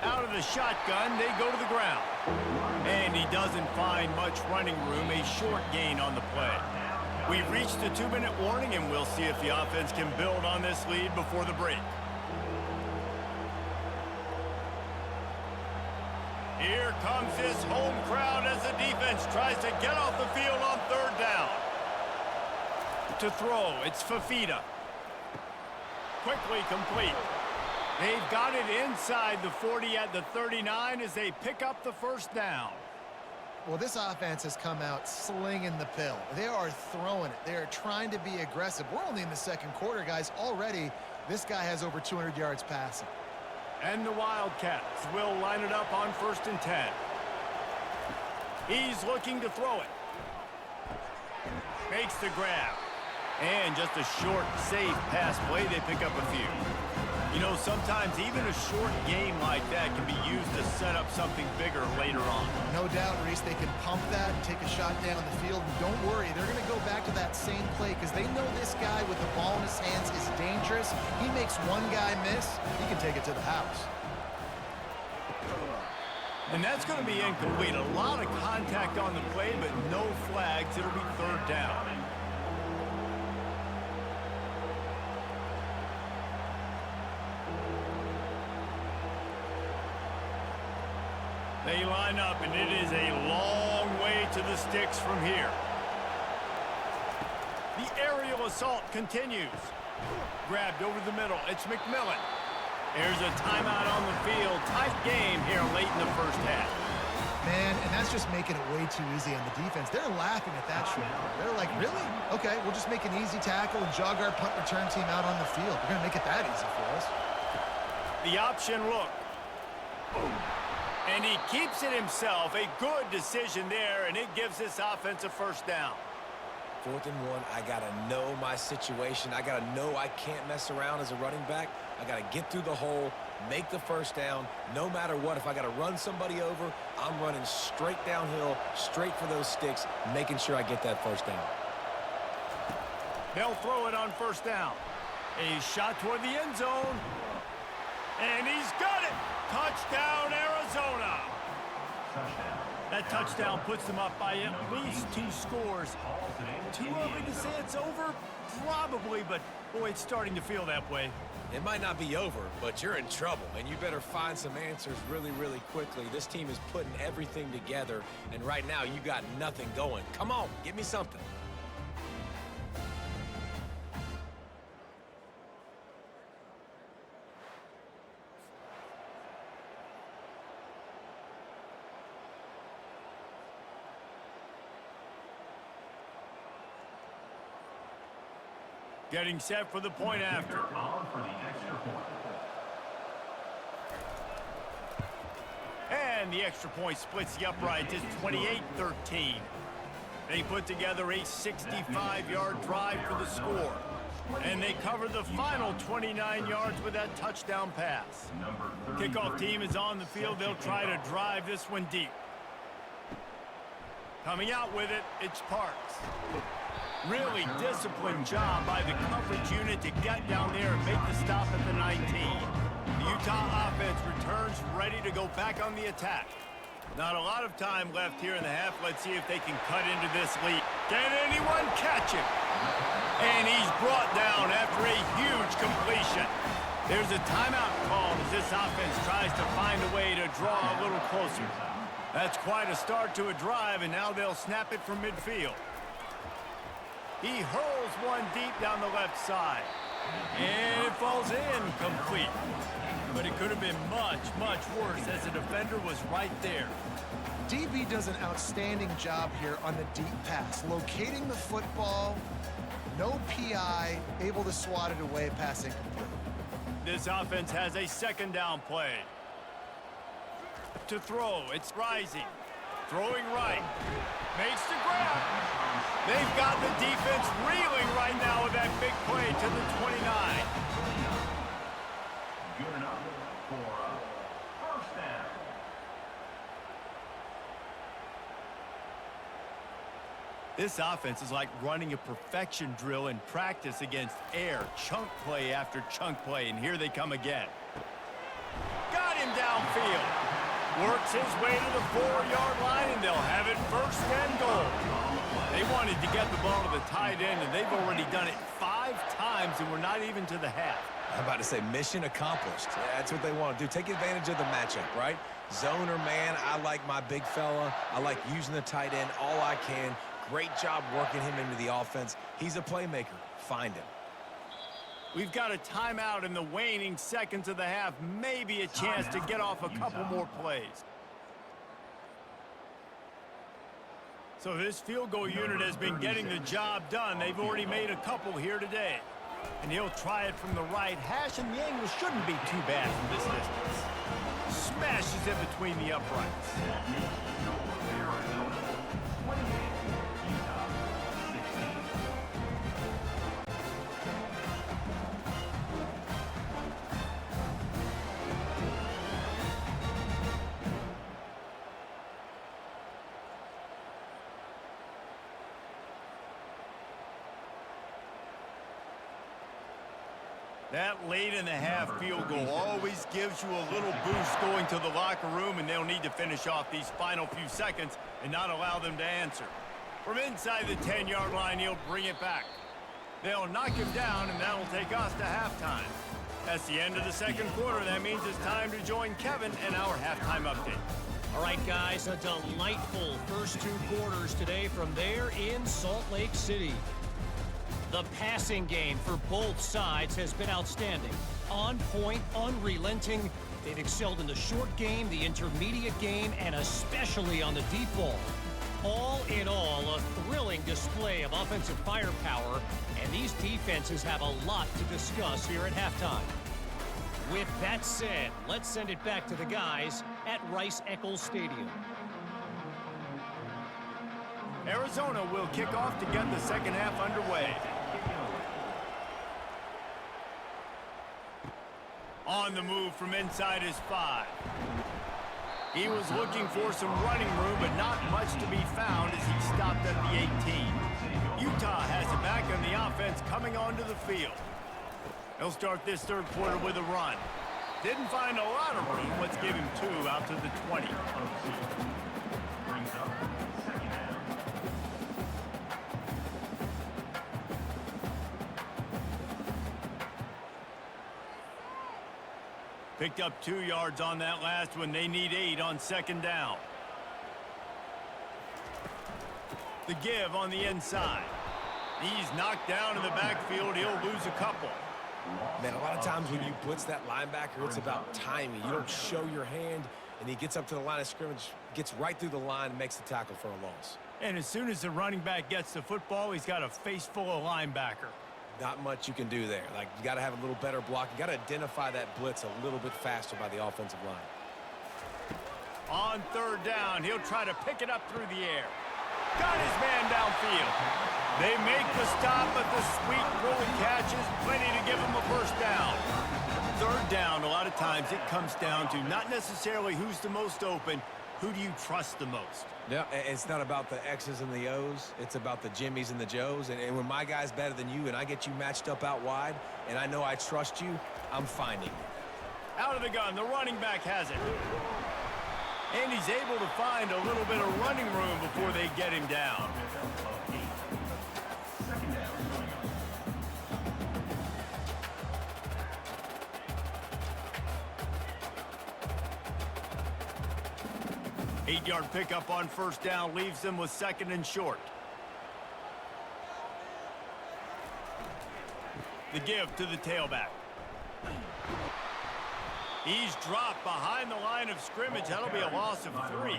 S1: Out of the shotgun, they go to the ground. And he doesn't find much running room, a short gain on the play. We've reached the 2-minute warning, and we'll see if the offense can build on this lead before the break. Here comes this home crowd as the defense tries to get off the field on third down. To throw, it's Fafita. Quickly complete. They've got it inside the 40 at the 39 as they pick up the first down.
S3: Well, this offense has come out slinging the pill. They are throwing it. They are trying to be aggressive. We're only in the second quarter, guys. Already, this guy has over 200 yards passing.
S1: And the Wildcats will line it up on 1st and 10. He's looking to throw it. Makes the grab. And just a short, safe pass play, they pick up a few. You know, sometimes even a short game like that can be used to set up something bigger later on.
S3: No doubt, Reese, they can pump that and take a shot down the field. And don't worry, they're going to go back to that same play because they know this guy with the ball in his hands is dangerous. He makes one guy miss, he can take it to the house.
S1: And that's going to be incomplete. A lot of contact on the play, but no flags. It'll be third down. They line up, and it is a long way to the sticks from here. The aerial assault continues. Grabbed over the middle. It's McMillan. There's a timeout on the field. Tight game here late in the first half.
S3: Man, and that's just making it way too easy on the defense. They're laughing at that short. They're like, really? Okay, we'll just make an easy tackle and jog our punt return team out on the field. We're going to make it that easy for us.
S1: The option look. And he keeps it himself. A good decision there, and it gives this offense a first down.
S2: 4th and 1, I got to know my situation. I got to know I can't mess around as a running back. I got to get through the hole, make the first down. No matter what, if I got to run somebody over, I'm running straight downhill, straight for those sticks, making sure I get that first down.
S1: They'll throw it on first down. A shot toward the end zone. And he's got it. Touchdown, Arizona. That touchdown puts them up by at least 2 scores. Too early to say it's over? Probably, but boy, it's starting to feel that way.
S2: It might not be over, but you're in trouble, and you better find some answers really, really quickly. This team is putting everything together, and right now you got nothing going. Come on, give me something.
S1: Getting set for the point after.
S4: On for the extra point.
S1: And the extra point splits the uprights. It's 28-13. They put together a 65-yard drive for the score. And they cover the final 29 yards with that touchdown pass. Kickoff team is on the field. They'll try to drive this one deep. Coming out with it, it's Parks. Really disciplined job by the coverage unit to get down there and make the stop at the 19. The Utah offense returns ready to go back on the attack. Not a lot of time left here in the half. Let's see if they can cut into this lead. Can anyone catch him? And he's brought down after a huge completion. There's a timeout called as this offense tries to find a way to draw a little closer. That's quite a start to a drive, and now they'll snap it from midfield. He hurls one deep down the left side. And it falls in complete. But it could have been much, much worse as the defender was right there.
S3: DB does an outstanding job here on the deep pass, locating the football, no PI, able to swat it away, pass incomplete.
S1: This offense has a second down play. To throw, it's Rising. Throwing right. Makes the grab. They've got the defense reeling right now with that big play to the 29.
S4: Good enough for a first down.
S1: This offense is like running a perfection drill in practice against air. Chunk play after chunk play, and here they come again. Got him downfield. Works his way to the 4-yard line, and they'll have it first and goal. They wanted to get the ball to the tight end, and they've already done it 5 times, and we're not even to the half.
S2: I'm about to say mission accomplished. That's what they want to do. Take advantage of the matchup, right? Zone or man, I like my big fella. I like using the tight end all I can. Great job working him into the offense. He's a playmaker. Find him.
S1: We've got a timeout in the waning seconds of the half. Maybe a chance to get off a couple more plays. So this field goal unit has been getting the job done. They've already made a couple here today. And he'll try it from the right hash, and the angle shouldn't be too bad from this distance. Smashes it between the uprights. That late in the half field goal always gives you a little boost going to the locker room, and they'll need to finish off these final few seconds and not allow them to answer. From inside the 10-yard line, he'll bring it back. They'll knock him down, and that'll take us to halftime. That's the end of the second quarter. That means it's time to join Kevin and our halftime update.
S6: All right, guys, a delightful first 2 quarters today from there in Salt Lake City. The passing game for both sides has been outstanding. On point, unrelenting. They've excelled in the short game, the intermediate game, and especially on the deep ball. All in all, a thrilling display of offensive firepower, and these defenses have a lot to discuss here at halftime. With that said, let's send it back to the guys at Rice-Eccles Stadium.
S1: Arizona will kick off to get the second half underway. On the move from inside his 5. He was looking for some running room, but not much to be found as he stopped at the 18. Utah has it back on the offense coming onto the field. They'll start this third quarter with a run. Didn't find a lot of room. Let's give him 2 out to the 20.
S4: Brings up second down.
S1: Picked up 2 yards on that last one. They need 8 on second down. The give on the inside. He's knocked down in the backfield. He'll lose a couple.
S2: Man, a lot of times when you blitz that linebacker, it's about timing. You don't show your hand, and he gets up to the line of scrimmage, gets right through the line, and makes the tackle for a loss.
S1: And as soon as the running back gets the football, he's got a face full of linebacker.
S2: Not much you can do there. Like, you got to have a little better block. You got to identify that blitz a little bit faster by the offensive line.
S1: On third down, he'll try to pick it up through the air. Got his man downfield. They make the stop, but the sweet rolling catch is plenty to give him a first down. Third down, a lot of times it comes down to not necessarily who's the most open, who do you trust the most?
S2: Yeah, it's not about the X's and the O's. It's about the Jimmies and the Joes. And when my guy's better than you and I get you matched up out wide and I know I trust you, I'm finding you.
S1: Out of the gun, the running back has it. And he's able to find a little bit of running room before they get him down.
S4: Second down coming up.
S1: 8-yard pickup on first down leaves them with second and short. The give to the tailback. He's dropped behind the line of scrimmage. That'll be a loss of 3.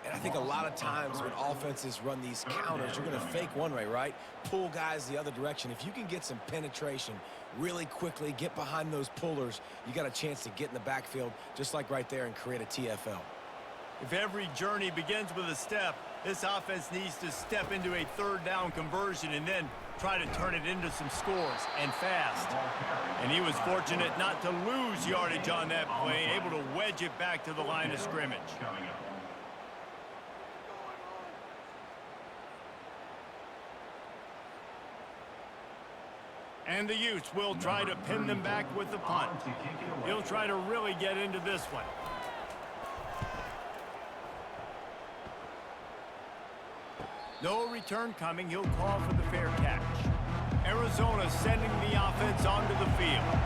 S2: And I think a lot of times when offenses run these counters, you're going to fake one way, right? Pull guys the other direction. If you can get some penetration really quickly, get behind those pullers, you got a chance to get in the backfield, just like right there, and create a TFL.
S1: If every journey begins with a step, this offense needs to step into a third down conversion and then try to turn it into some scores, and fast. And he was fortunate not to lose yardage on that play, able to wedge it back to the line of scrimmage.
S4: Coming up.
S1: And the Utes will try to pin them back with the punt. He'll try to really get into this one. No return coming. He'll call for the fair catch. Arizona sending the offense onto the field.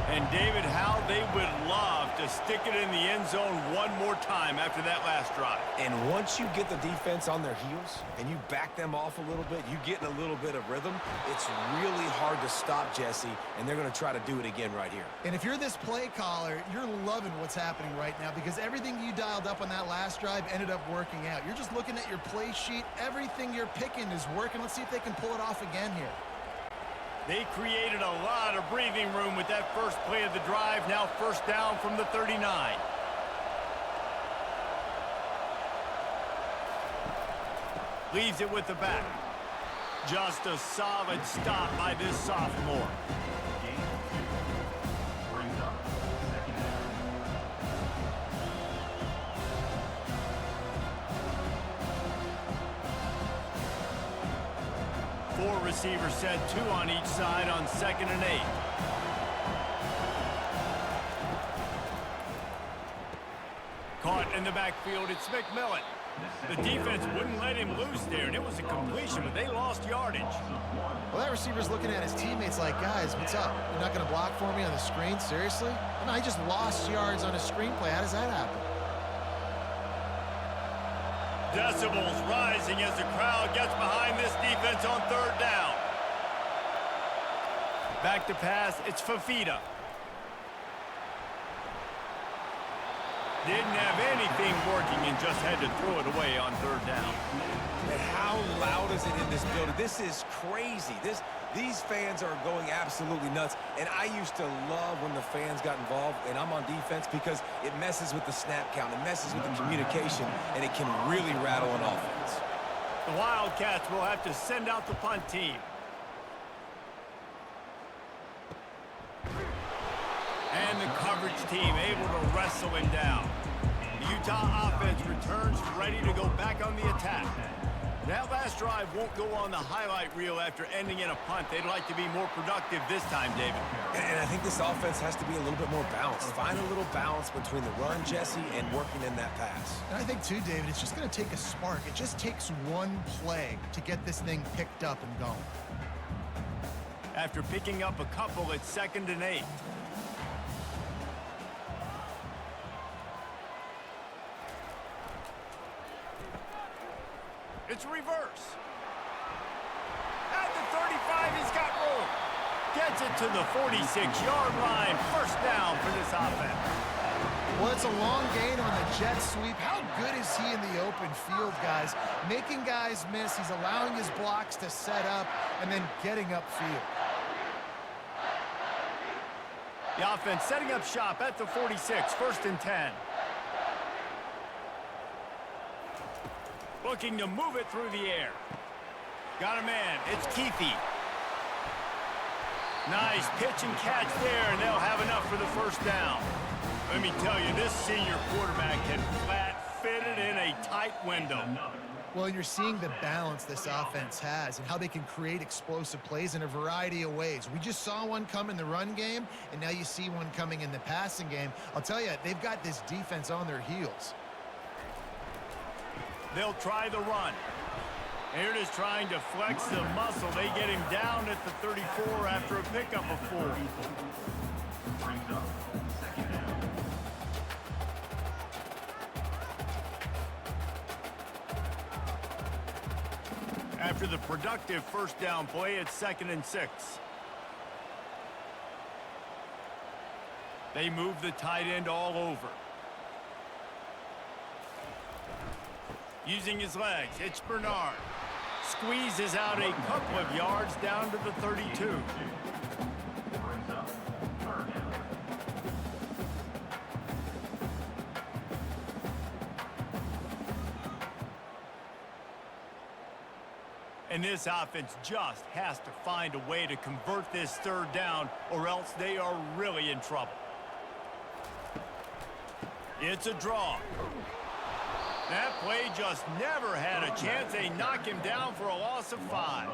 S1: And David, how they would love to stick it in the end zone one more time after that last drive.
S2: And once you get the defense on their heels and you back them off a little bit, you get in a little bit of rhythm, it's really hard to stop Jesse, and they're going to try to do it again right here.
S3: And if you're this play caller, you're loving what's happening right now because everything you dialed up on that last drive ended up working out. You're just looking at your play sheet. Everything you're picking is working. Let's see if they can pull it off again here.
S1: They created a lot of breathing room with that first play of the drive. Now first down from the 39. Leaves it with the back. Just a solid stop by this sophomore.
S4: Gain 2. Brings up second down.
S1: 4 receivers set, 2 on each side on 2nd and 8. Caught in the backfield, it's McMillan. The defense wouldn't let him loose there, and it was a completion, but they lost yardage.
S3: Well, that receiver's looking at his teammates like, guys, what's up? You're not going to block for me on the screen? Seriously? No, he just lost yards on a screenplay. How does that happen?
S1: Decibels rising as the crowd gets behind this defense on 3rd down. Back to pass, it's Fafita. Didn't have anything working and just had to throw it away on 3rd down.
S2: And how loud is it in this building? This is crazy. These fans are going absolutely nuts. And I used to love when the fans got involved, and I'm on defense, because it messes with the snap count. It messes with the communication, and it can really rattle an offense.
S1: The Wildcats will have to send out the punt team. And the coverage team able to wrestle him down. The Utah offense returns ready to go back on the attack. That last drive won't go on the highlight reel after ending in a punt. They'd like to be more productive this time, David.
S2: And I think this offense has to be a little bit more balanced. Find a little balance between the run, Jesse, and working in that pass.
S3: And I think, too, David, it's just going to take a spark. It just takes one play to get this thing picked up and going.
S1: After picking up a couple, it's 2nd and 8. It's reverse. At the 35, he's got room. Gets it to the 46-yard line. First down for this offense.
S3: Well, it's a long gain on the jet sweep. How good is he in the open field, guys? Making guys miss. He's allowing his blocks to set up and then getting upfield.
S1: The offense setting up shop at the 46, 1st and 10. Looking to move it through the air. Got a man. It's Keefe. Nice pitch and catch there, and they'll have enough for the 1st down. Let me tell you, this senior quarterback can flat fit it in a tight window.
S3: Well, you're seeing the balance this offense has and how they can create explosive plays in a variety of ways. We just saw one come in the run game, and now you see one coming in the passing game. I'll tell you, they've got this defense on their heels.
S1: They'll try the run. Here it is trying to flex the muscle. They get him down at the 34 after a pickup of 4.
S4: Brings up 2nd down.
S1: After the productive 1st down play, it's 2nd and 6. They move the tight end all over. Using his legs, it's Bernard. Squeezes out a couple of yards down to the 32.
S4: Brings up 3rd down.
S1: And this offense just has to find a way to convert this 3rd down, or else they are really in trouble. It's a draw. That play just never had a chance. They knock him down for a loss of 5.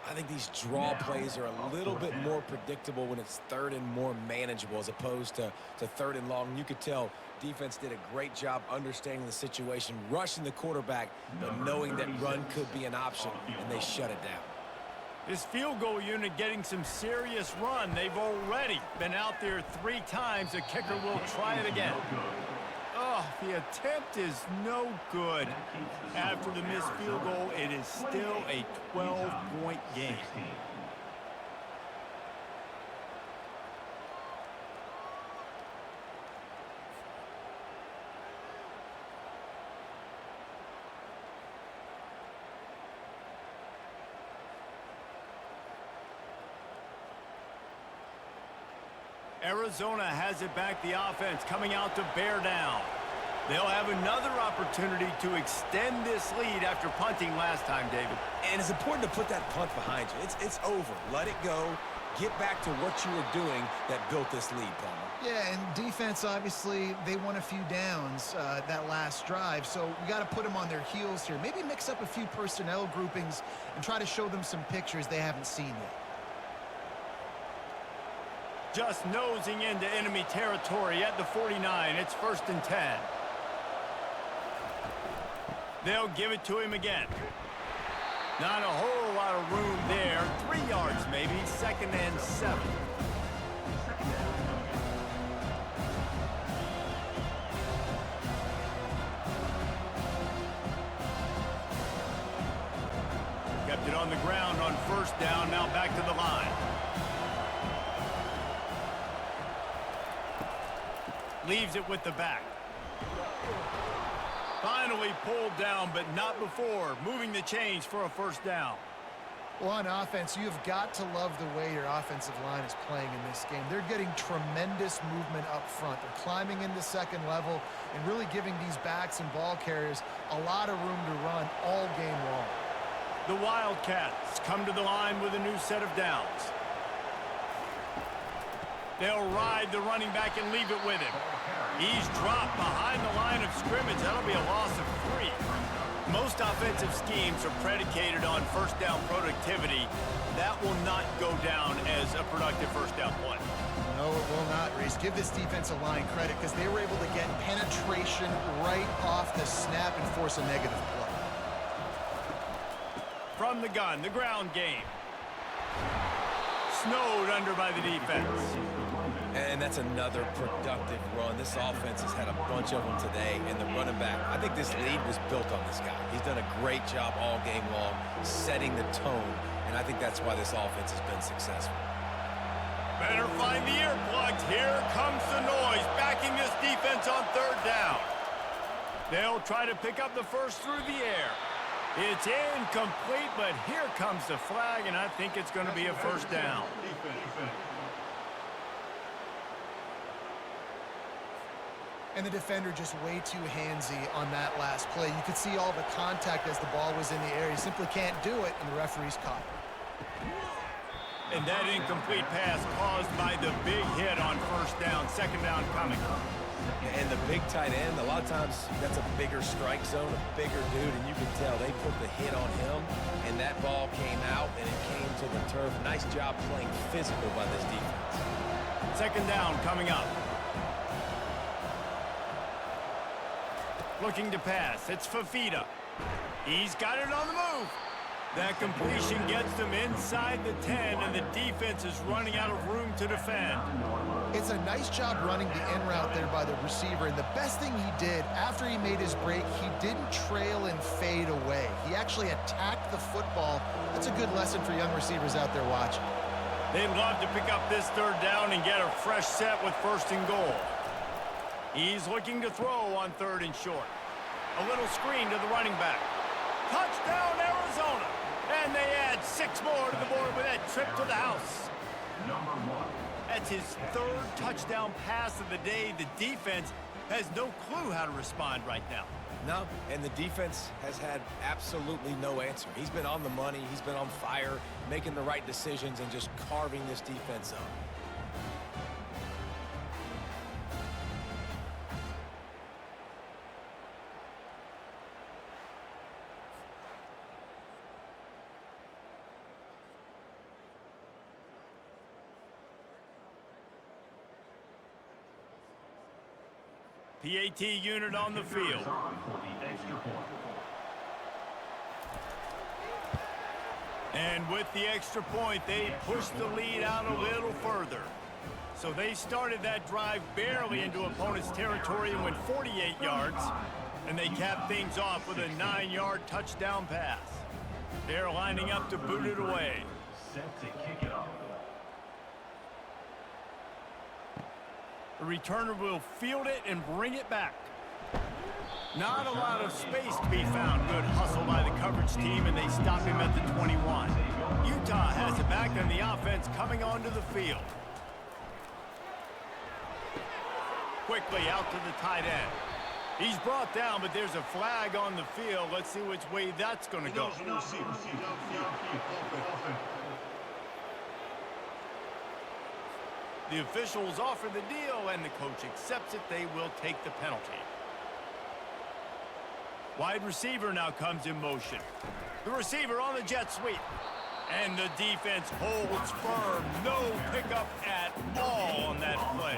S2: I think these draw plays are a little bit more predictable when it's 3rd and more manageable as opposed to 3rd and long. You could tell defense did a great job understanding the situation, rushing the quarterback, but knowing that run could be an option, and they shut it down.
S1: This field goal unit getting some serious run. They've already been out there 3 times. The kicker will try it again. Oh, the attempt is no good. After the missed field goal, it is still a 12-point game. Arizona has it back, the offense coming out to bear down. They'll have another opportunity to extend this lead after punting last time, David.
S2: And it's important to put that punt behind you. It's over. Let it go. Get back to what you were doing that built this lead, Palmer.
S3: Yeah, and defense, obviously, they won a few downs that last drive, so we got to put them on their heels here. Maybe mix up a few personnel groupings and try to show them some pictures they haven't seen yet.
S1: Just nosing into enemy territory at the 49. It's 1st and 10. They'll give it to him again. Not a whole lot of room there. 3 yards maybe. 2nd and 7. Kept it on the ground on 1st down. Now back to the line. Leaves it with the back. Finally pulled down, but not before. Moving the chains for a 1st down.
S3: Well, on offense, you've got to love the way your offensive line is playing in this game. They're getting tremendous movement up front. They're climbing into 2nd level and really giving these backs and ball carriers a lot of room to run all game long.
S1: The Wildcats come to the line with a new set of downs. They'll ride the running back and leave it with him. He's dropped behind the line of scrimmage. That'll be a loss of 3. Most offensive schemes are predicated on 1st down productivity. That will not go down as a productive 1st down play.
S3: No, it will not, Reese. Give this defensive line credit because they were able to get penetration right off the snap and force a negative play.
S1: From the gun, the ground game. Snowed under by the defense.
S2: And that's another productive run. This offense has had a bunch of them today, and the running back, I think this lead was built on this guy. He's done a great job all game long, setting the tone, and I think that's why this offense has been successful.
S1: Better find the earplugs. Here comes the noise, backing this defense on 3rd down. They'll try to pick up the 1st through the air. It's incomplete, but here comes the flag, and I think it's going to be a 1st down.
S3: And the defender just way too handsy on that last play. You could see all the contact as the ball was in the air. He simply can't do it, and the referee's caught it.
S1: And that incomplete pass caused by the big hit on first down, second down coming.
S2: And the big tight end, a lot of times that's a bigger strike zone, a bigger dude, and you can tell they put the hit on him, and that ball came out, and it came to the turf. Nice job playing physical by this defense.
S1: Second down coming up. Looking to pass. It's Fafita. He's got it on the move. That completion gets them inside the 10, and the defense is running out of room to defend.
S3: It's a nice job running the in route there by the receiver, and the best thing he did after he made his break, he didn't trail and fade away. He actually attacked the football. That's a good lesson for young receivers out there watching.
S1: They'd love to pick up this third down and get a fresh set with first and goal. He's looking to throw on third and short. A little screen to the running back. Touchdown, Arizona! And they add 6 more to the board with that trip to the house.
S4: Number 1.
S1: That's his third touchdown pass of the day. The defense has no clue how to respond right now.
S2: No, and the defense has had absolutely no answer. He's been on the money. He's been on fire, making the right decisions and just carving this defense up.
S1: PAT unit on the field.
S4: For the extra point.
S1: And with the extra point, they pushed the lead out a little further. So they started that drive barely into opponent's territory and went 48 yards. And they capped things off with a 9-yard touchdown pass. They're lining up to boot it away.
S4: Set to kick it off.
S1: The returner will field it and bring it back. Not a lot of space to be found. Good hustle by the coverage team, and they stop him at the 21. Utah has it back, and the offense coming onto the field. Quickly out to the tight end. He's brought down, but there's a flag on the field. Let's see which way that's going to go. The officials offer the deal, and the coach accepts it. They will take the penalty. Wide receiver now comes in motion. The receiver on the jet sweep. And the defense holds firm. No pickup at all on that play.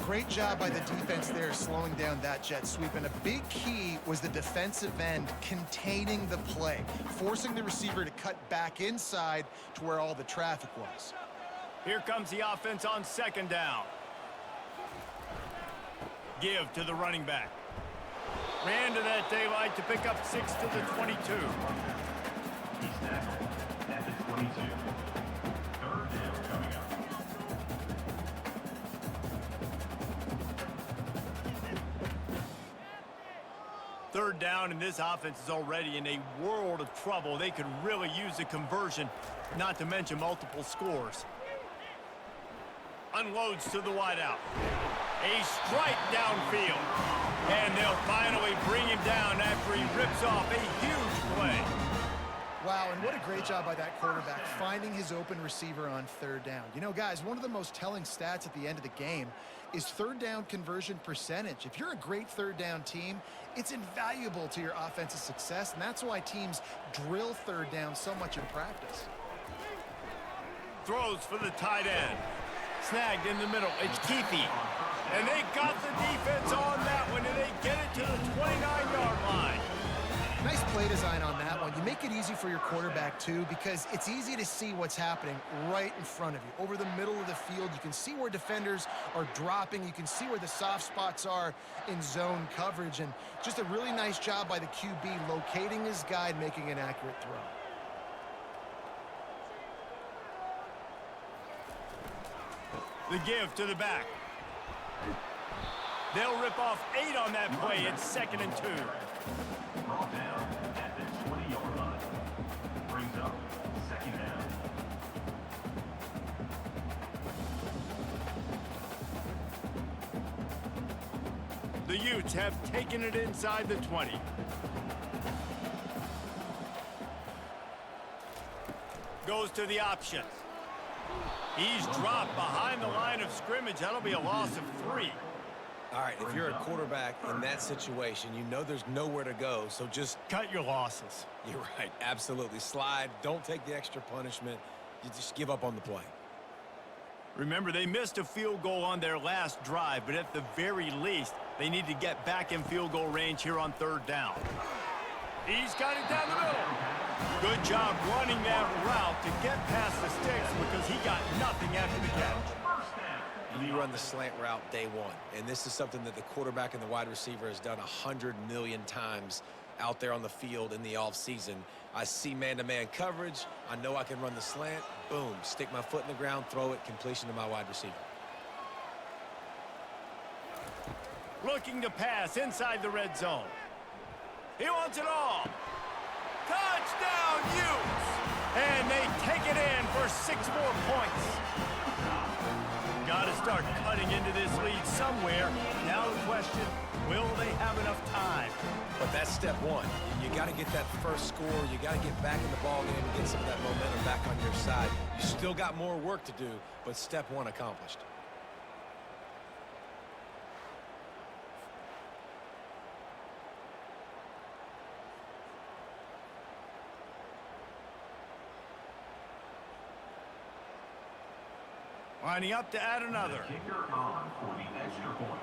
S3: Great job by the defense there slowing down that jet sweep. And a big key was the defensive end containing the play, forcing the receiver to cut back inside to where all the traffic was.
S1: Here comes the offense on second down. Give to the running back. Ran to that daylight to pick up 6 to the 22.
S4: He's tackled at the 22. Third down coming up.
S1: Third down, and this offense is already in a world of trouble. They could really use a conversion, not to mention multiple scores. Unloads to the wideout. A strike downfield. And they'll finally bring him down after he rips off a huge play.
S3: Wow, and what a great job by that quarterback, finding his open receiver on third down. You know, guys, one of the most telling stats at the end of the game is third down conversion percentage. If you're a great third down team, it's invaluable to your offensive success, and that's why teams drill third down so much in practice.
S1: Throws for the tight end. Snagged in the middle. It's Keefe. And they got the defense on that one, and they get it to the 29-yard line.
S3: Nice play design on that one. You make it easy for your quarterback, too, because it's easy to see what's happening right in front of you. Over the middle of the field, you can see where defenders are dropping. You can see where the soft spots are in zone coverage. And just a really nice job by the QB locating his guy and making an accurate throw.
S1: The give to the back. They'll rip off 8 on that play. It's 2nd and 2.
S4: Brought down at the 20-yard line. Brings up second down.
S1: The Utes have taken it inside the 20. Goes to the option. He's dropped behind the line of scrimmage. That'll be a loss of 3.
S2: All right, if you're a quarterback in that situation, you know there's nowhere to go, so just
S1: Cut your losses.
S2: You're right, absolutely. Slide, don't take the extra punishment. You just give up on the play.
S1: Remember, they missed a field goal on their last drive, but at the very least, they need to get back in field goal range here on 3rd down. He's got it down the middle. Good job running that route to get past the sticks because he got nothing after the catch.
S2: You run the slant route day one, and this is something that the quarterback and the wide receiver has done 100 million times out there on the field in the offseason. I see man-to-man coverage. I know I can run the slant. Boom, stick my foot in the ground, throw it, completion to my wide receiver.
S1: Looking to pass inside the red zone. He wants it all. Touchdown, Utes! And they take it in for 6 more points. Got to start cutting into this lead somewhere. Now the question, will they have enough time?
S2: But that's step one. You got to get that first score. You got to get back in the ball game and get some of that momentum back on your side. You still got more work to do, but step one accomplished.
S1: Lining up to add another.
S4: Kicker on for the extra point.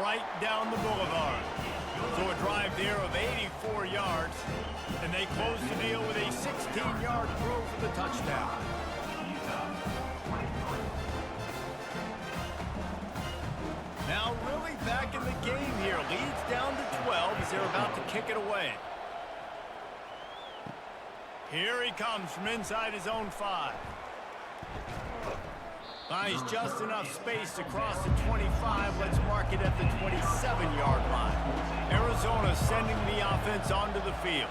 S1: Right down the boulevard. So a drive there of 84 yards. And they close the deal with a 16-yard throw for the touchdown. Now really back in the game here. Leads down to 12 as they're about to kick it away. Here he comes from inside his own 5. Finds just enough space to cross the 25. Let's mark it at the 27-yard line. Arizona sending the offense onto the field.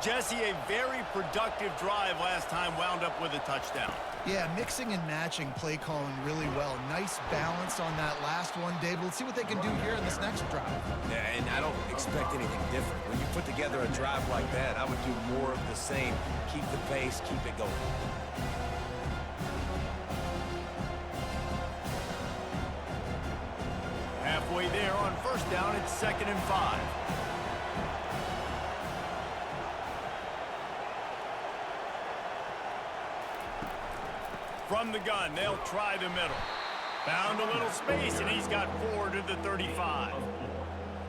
S1: Jesse, a very productive drive last time, wound up with a touchdown.
S3: Yeah, mixing and matching play calling really well. Nice balance on that last one, Dave. Let's see what they can do here in this next drive.
S2: Yeah, and I don't expect anything different. When you put together a drive like that, I would do more of the same. Keep the pace, keep it going.
S1: Halfway there on 1st down, it's 2nd and 5. From the gun, they'll try the middle. Found a little space, and he's got 4 to the 35.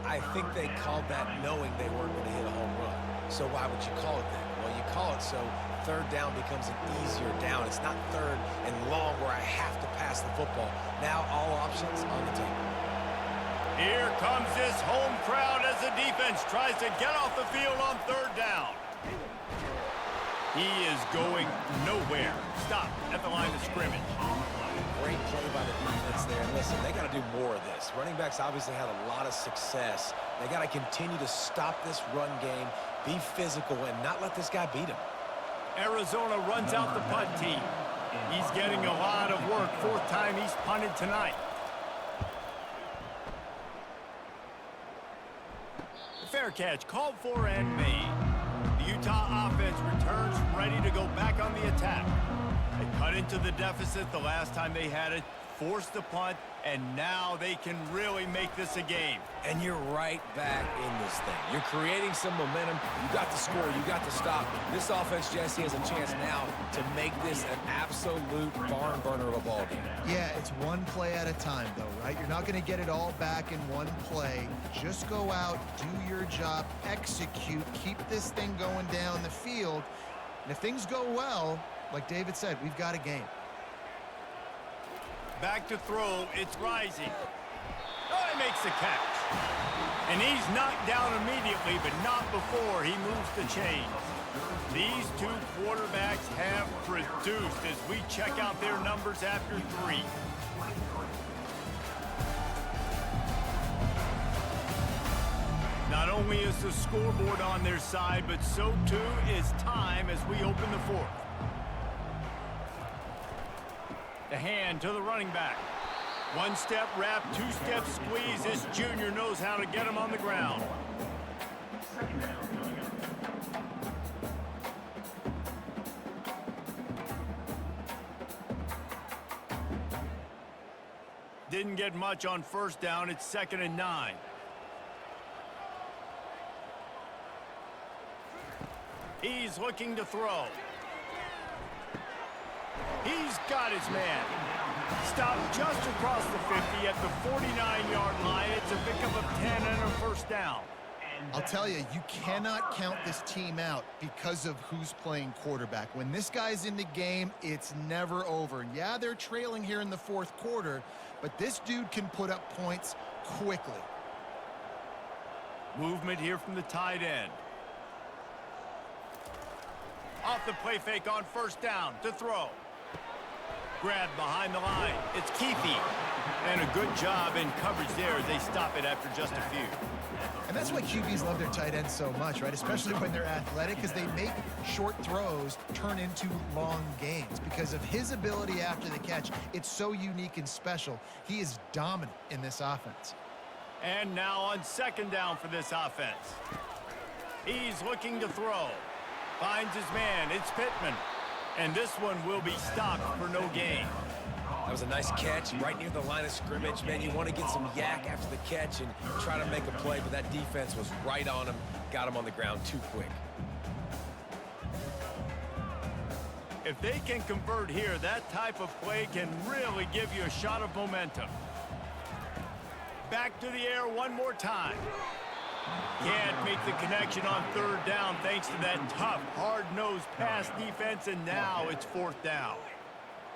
S2: I think they called that knowing they weren't going to hit a home run. So why would you call it that? Well, you call it so 3rd down becomes an easier down. It's not 3rd and long where I have to pass the football. Now all options on the table.
S1: Here comes this home crowd as the defense tries to get off the field on 3rd down. He is going nowhere. Stop at the line of scrimmage.
S2: Great play by the defense there. And listen, they got to do more of this. Running backs obviously had a lot of success. They got to continue to stop this run game, be physical, and not let this guy beat him.
S1: Arizona runs out the punt team. He's getting a lot of work. 4th time he's punted tonight. The fair catch called for and made. The Utah offense returns ready to go back on the attack. They cut into the deficit the last time they had it, forced the punt, and now they can really make this a game.
S2: And you're right back in this thing. You're creating some momentum. You got the score. You got the stop. This offense, Jesse, has a chance now to make this an absolute barn burner of a ball game.
S3: Yeah, it's one play at a time, though, right? You're not going to get it all back in one play. Just go out, do your job, execute, keep this thing going down the field. And if things go well, like David said, we've got a game.
S1: Back to throw, it's Rising. Oh, he makes the catch. And he's knocked down immediately, but not before he moves the chains. These 2 quarterbacks have produced as we check out their numbers after 3. Not only is the scoreboard on their side, but so too is time as we open the 4th. The hand to the running back. One step wrap, two step squeeze. This junior knows how to get him on the ground.
S4: Second down coming up.
S1: Didn't get much on first down. It's 2nd and 9. He's looking to throw. He's got his man. Stopped just across the 50 at the 49-yard line. It's a pickup of 10 and a first down.
S3: I'll tell you, you cannot count this team out because of who's playing quarterback. When this guy's in the game, it's never over. And yeah, they're trailing here in the fourth quarter, but this dude can put up points quickly.
S1: Movement here from the tight end. Off the play fake on first down to throw. Grab behind the line. It's Keefe. And a good job in coverage there. They stop it after just a few.
S3: And that's why QBs love their tight ends so much, right? Especially when they're athletic, because they make short throws turn into long gains. Because of his ability after the catch, it's so unique and special. He is dominant in this offense.
S1: And now on 2nd down for this offense. He's looking to throw. Finds his man. It's Pittman. And this one will be stopped for no gain.
S2: That was a nice catch right near the line of scrimmage. Man, you want to get some yak after the catch and try to make a play, but that defense was right on him, got him on the ground too quick.
S1: If they can convert here, that type of play can really give you a shot of momentum. Back to the air one more time. Can't make the connection on 3rd down thanks to that tough, hard-nosed pass defense, and now it's 4th down.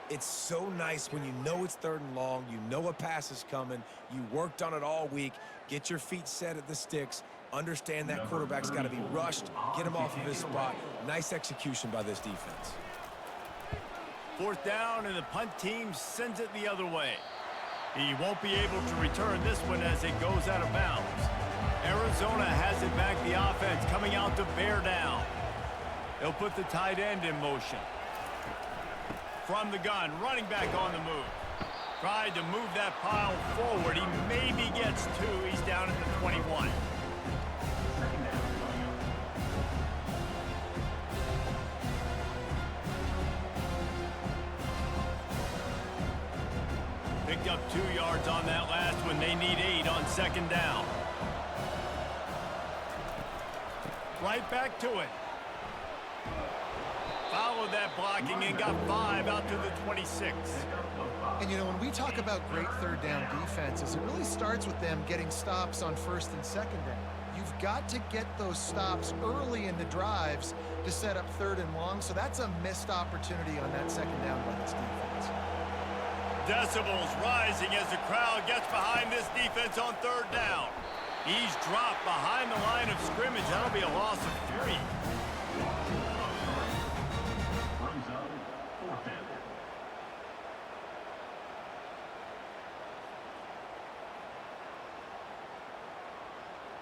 S2: It's so nice when you know it's 3rd and long, you know a pass is coming, you worked on it all week, get your feet set at the sticks, understand that quarterback's got to be rushed, get him off of his spot. Nice execution by this defense.
S1: 4th down, and the punt team sends it the other way. He won't be able to return this one as it goes out of bounds. Arizona has it back, the offense coming out to bear down. They'll put the tight end in motion. From the gun, running back on the move. Tried to move that pile forward. He maybe gets 2. He's down at the 21. Picked up 2 yards on that last one. They need 8 on 2nd down. Right back to it. Followed that blocking and got 5 out to the 26.
S3: And, you know, when we talk about great 3rd down defenses, it really starts with them getting stops on 1st and 2nd down. You've got to get those stops early in the drives to set up 3rd and long, so that's a missed opportunity on that 2nd down by this defense.
S1: Decibels rising as the crowd gets behind this defense on 3rd down. He's dropped behind the line of scrimmage. That'll be a loss of 3.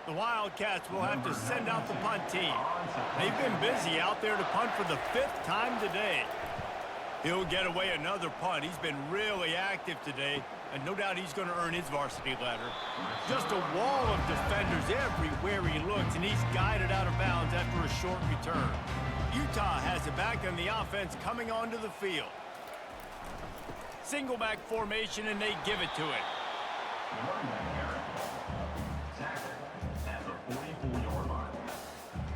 S1: The Wildcats will have to send out the punt team. They've been busy out there to punt for the 5th time today. He'll get away another punt. He's been really active today, and no doubt he's going to earn his varsity ladder. Just a wall of defenders everywhere he looks, and he's guided out of bounds after a short return. Utah has it back on the offense coming onto the field. Single back formation, and they give it to it.
S4: At the 44-yard line.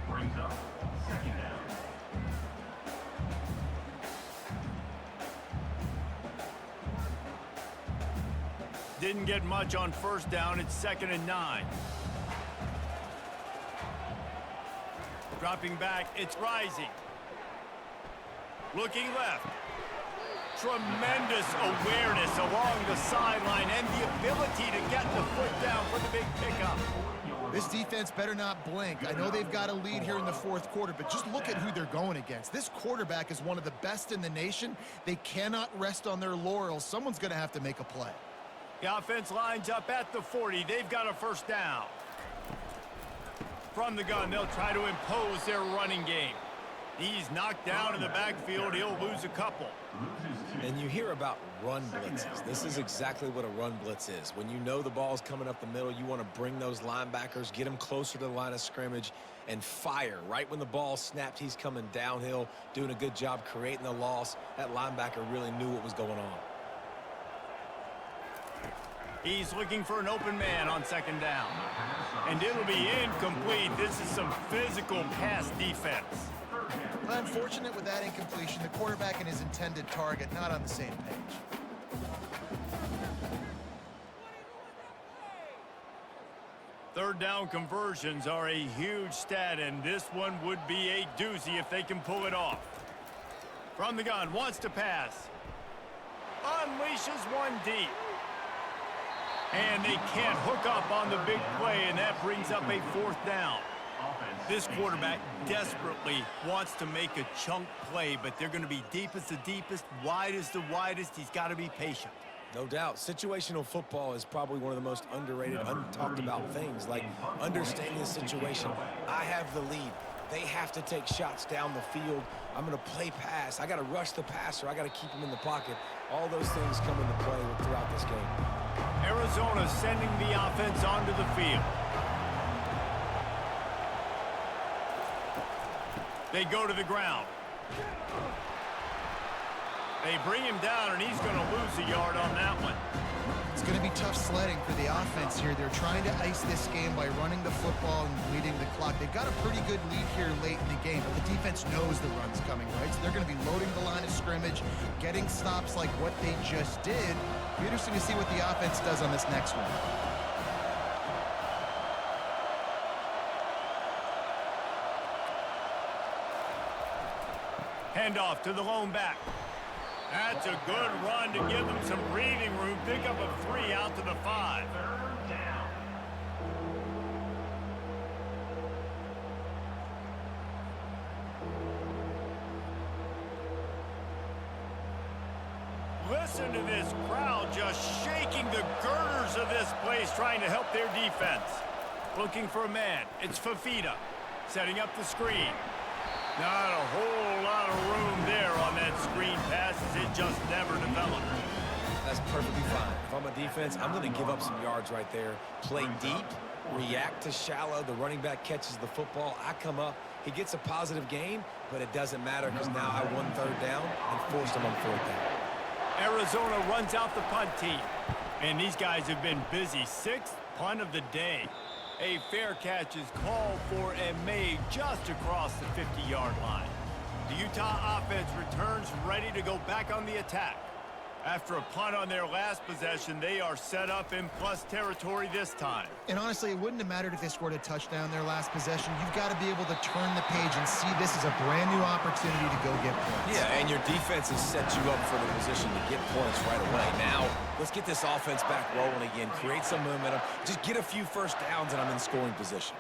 S4: Brings up 2nd down.
S1: Didn't get much on 1st down. It's 2nd and 9. Dropping back, it's Rising. Looking left. Tremendous awareness along the sideline and the ability to get the foot down for the big pickup.
S3: This defense better not blink. I know they've got a lead here in the 4th quarter, but just look at who they're going against. This quarterback is one of the best in the nation. They cannot rest on their laurels. Someone's going to have to make a play.
S1: The offense lines up at the 40. They've got a 1st down. From the gun, they'll try to impose their running game. He's knocked down in the backfield. He'll lose a couple.
S2: And you hear about run blitzes. This is exactly what a run blitz is. When you know the ball's coming up the middle, you want to bring those linebackers, get them closer to the line of scrimmage, and fire. Right when the ball snapped, he's coming downhill, doing a good job creating the loss. That linebacker really knew what was going on.
S1: He's looking for an open man on second down. And it'll be incomplete. This is some physical pass defense.
S3: Unfortunate with that incompletion. The quarterback and his intended target not on the same page.
S1: Third down conversions are a huge stat, and this one would be a doozy if they can pull it off. From the gun, wants to pass. Unleashes one deep. And they can't hook up on the big play, and that brings up a fourth down. This quarterback desperately wants to make a chunk play, but they're going to be deep as the deepest, wide as the widest. He's got to be patient.
S2: No doubt. Situational football is probably one of the most underrated, untalked about things, like understanding the situation. I have the lead. They have to take shots down the field. I'm going to play pass. I got to rush the passer. I got to keep him in the pocket. All those things come into play throughout this game.
S1: Arizona sending the offense onto the field. They go to the ground. They bring him down, and he's going to lose a yard on that one.
S3: It's going to be tough sledding for the offense here. They're trying to ice this game by running the football and bleeding the clock. They've got a pretty good lead here late in the game, but the defense knows the run's coming, right? So they're going to be loading the line of scrimmage, getting stops like what they just did. It'll be interesting to see what the offense does on this next one.
S1: Handoff to the lone back. That's a good run to give them some breathing room. Pick up a 3 out to the 5.
S4: Third down.
S1: Listen to this crowd just shaking the girders of this place, trying to help their defense. Looking for a man. It's Fafita setting up the screen. Not a whole lot of room there on that screen pass, as it just never developed.
S2: That's perfectly fine. If I'm a defense, I'm going to give up some yards right there. Play deep, react to shallow. The running back catches the football. I come up. He gets a positive gain, but it doesn't matter because now I won third down and forced him on fourth down.
S1: Arizona runs out the punt team. And these guys have been busy. 6th punt of the day. A fair catch is called for and made just across the 50-yard line. The Utah offense returns ready to go back on the attack. After a punt on their last possession, they are set up in plus territory this time.
S3: And honestly, it wouldn't have mattered if they scored a touchdown their last possession. You've got to be able to turn the page and see this as a brand new opportunity to go get points.
S2: Yeah, and your defense has set you up for the position to get points right away. Now, let's get this offense back rolling again, create some momentum, just get a few first downs, and I'm in scoring position.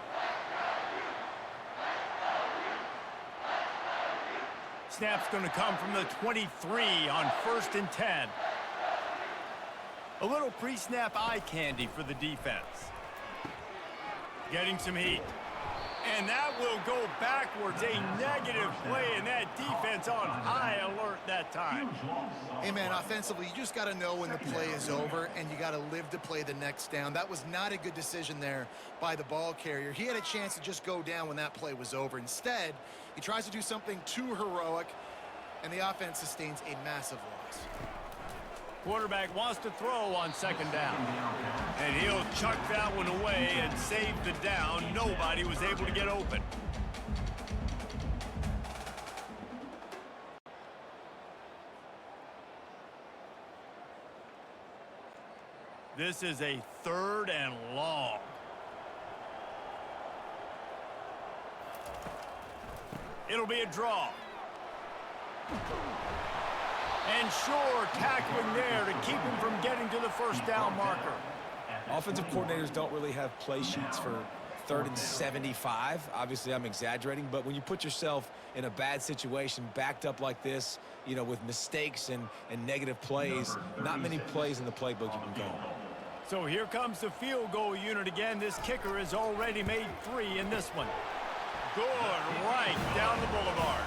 S1: Snap's going to come from the 23 on 1st and 10. A little pre-snap eye candy for the defense. Getting some heat. And that will go backwards. A negative play, and that defense on high alert that time.
S3: Hey, man, offensively, you just got to know when the play is over, and you got to live to play the next down. That was not a good decision there by the ball carrier. He had a chance to just go down when that play was over. Instead, he tries to do something too heroic, and the offense sustains a massive loss.
S1: Quarterback wants to throw on 2nd down. And he'll chuck that one away and save the down. Nobody was able to get open. This is a 3rd and long. It'll be a draw. And sure, tackling there to keep him from getting to the first down marker.
S2: Offensive coordinators don't really have play sheets for 3rd and 75. Obviously, I'm exaggerating, but when you put yourself in a bad situation, backed up like this, you know, with mistakes and negative plays, not many plays in the playbook you can go.
S1: So here comes the field goal unit again. This kicker has already made 3 in this one. Good right down the boulevard.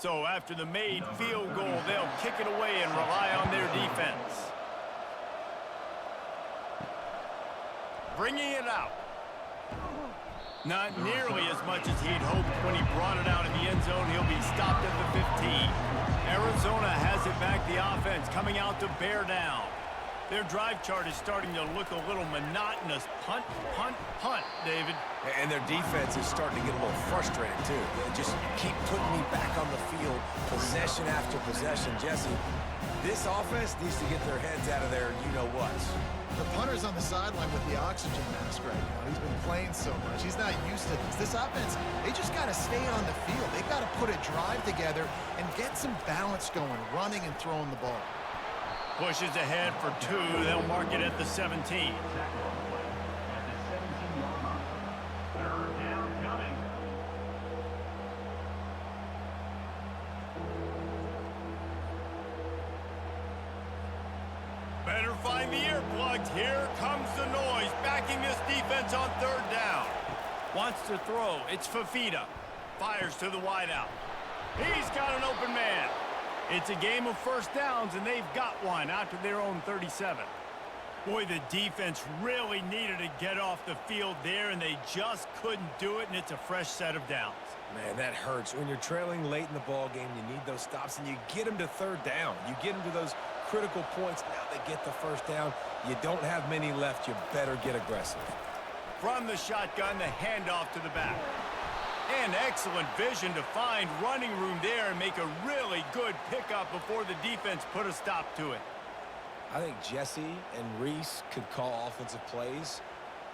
S1: So after the made field goal, they'll kick it away and rely on their defense. Bringing it out. Not nearly as much as he'd hoped when he brought it out in the end zone. He'll be stopped at the 15. Arizona has it back, the offense coming out to bear down. Their drive chart is starting to look a little monotonous. Punt, punt, punt, David.
S2: And their defense is starting to get a little frustrated, too. They just keep putting me back on the field, possession after possession. Jesse, this offense needs to get their heads out of their you-know-what.
S3: The punter's on the sideline with the oxygen mask right now. He's been playing so much. He's not used to this. This offense, they just got to stay on the field. They've got to put a drive together and get some balance going, running and throwing the ball.
S1: Pushes ahead for 2. They'll mark it at the 17.
S4: At the 17-yard line. Third down coming.
S1: Better find the earplugs. Here comes the noise, backing this defense on third down. Wants to throw. It's Fafita. Fires to the wideout. He's got an open man. It's a game of first downs, and they've got one out to their own 37. Boy, the defense really needed to get off the field there, and they just couldn't do it, and it's a fresh set of downs.
S2: Man, that hurts. When you're trailing late in the ball game, you need those stops, and you get them to third down. You get them to those critical points. Now they get the first down. You don't have many left. You better get aggressive.
S1: From the shotgun, the handoff to the back. And excellent vision to find running room there and make a really good pickup before the defense put a stop to it.
S2: I think Jesse and Reese could call offensive plays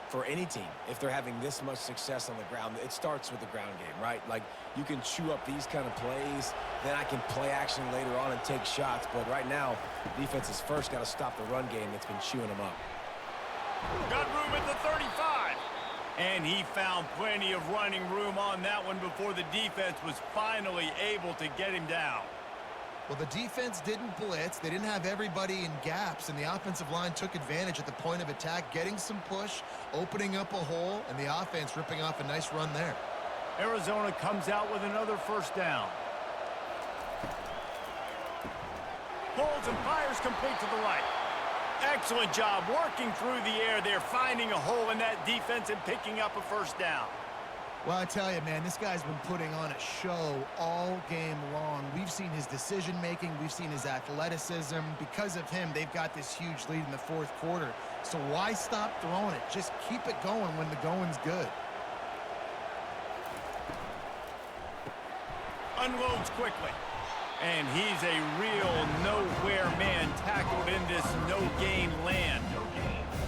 S2: for any team if they're having this much success on the ground. It starts with the ground game, right? Like, you can chew up these kind of plays, then I can play action later on and take shots. But right now, defense has first got to stop the run game that's been chewing them up.
S1: Got room at the 35. And he found plenty of running room on that one before the defense was finally able to get him down.
S3: Well, the defense didn't blitz. They didn't have everybody in gaps, and the offensive line took advantage at the point of attack, getting some push, opening up a hole, and the offense ripping off a nice run there.
S1: Arizona comes out with another first down. Pulls and fires complete to the right. Excellent job working through the air there, finding a hole in that defense and picking up a first down.
S3: Well, I tell you, man, this guy's been putting on a show all game long. We've seen his decision-making. We've seen his athleticism. Because of him, they've got this huge lead in the fourth quarter. So why stop throwing it? Just keep it going when the going's good.
S1: Unloads quickly. And he's a real nowhere man tackled in this no-gain land.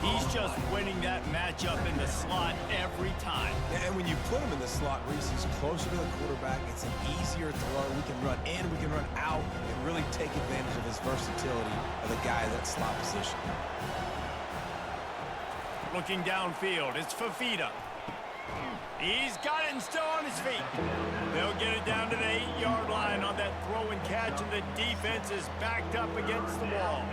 S1: He's just winning that matchup in the slot every time.
S2: And when you put him in the slot, Reese, he's closer to the quarterback. It's an easier throw. We can run in, we can run out, and really take advantage of his versatility of the guy in that slot position.
S1: Looking downfield, it's Fafita. He's got it and still on his feet. They'll get it down to the 8-yard line on that throw and catch, and the defense is backed up against the wall.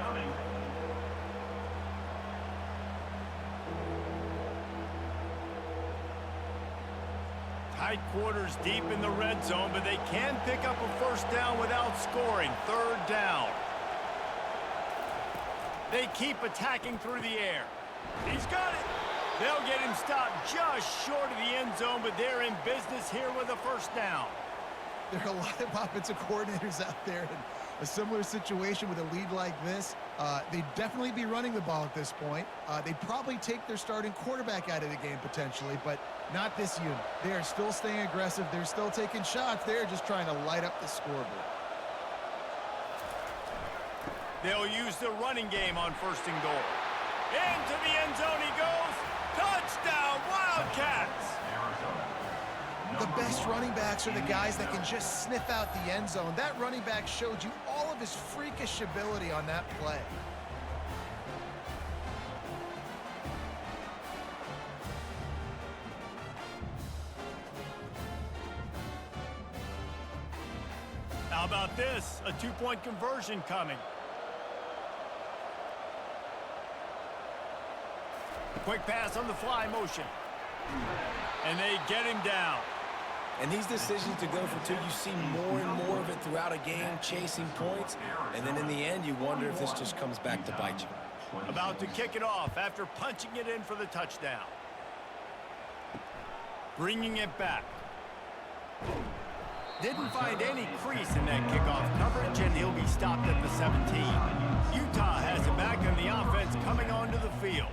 S1: Tight quarters deep in the red zone, but they can pick up a first down without scoring. Third down. They keep attacking through the air. He's got it. They'll get him stopped just short of the end zone, but they're in business here with a first down.
S3: There are a lot of offensive coordinators out there in a similar situation with a lead like this. They'd definitely be running the ball at this point. They'd probably take their starting quarterback out of the game potentially, but not this unit. They are still staying aggressive. They're still taking shots. They're just trying to light up the scoreboard.
S1: They'll use the running game on first and goal. Into the end zone he goes. Touchdown, Wildcats!
S3: The best running backs are the guys that can just sniff out the end zone. That running back showed you all of his freakish ability on that play.
S1: How about this? A two-point conversion coming. Quick pass on the fly motion. And they get him down.
S2: And these decisions to go for two, you see more and more of it throughout a game, chasing points. And then in the end, you wonder if this just comes back to bite you.
S1: About to kick it off after punching it in for the touchdown. Bringing it back. Didn't find any crease in that kickoff coverage, and he'll be stopped at the 17. Utah has it back, and the offense coming onto the field.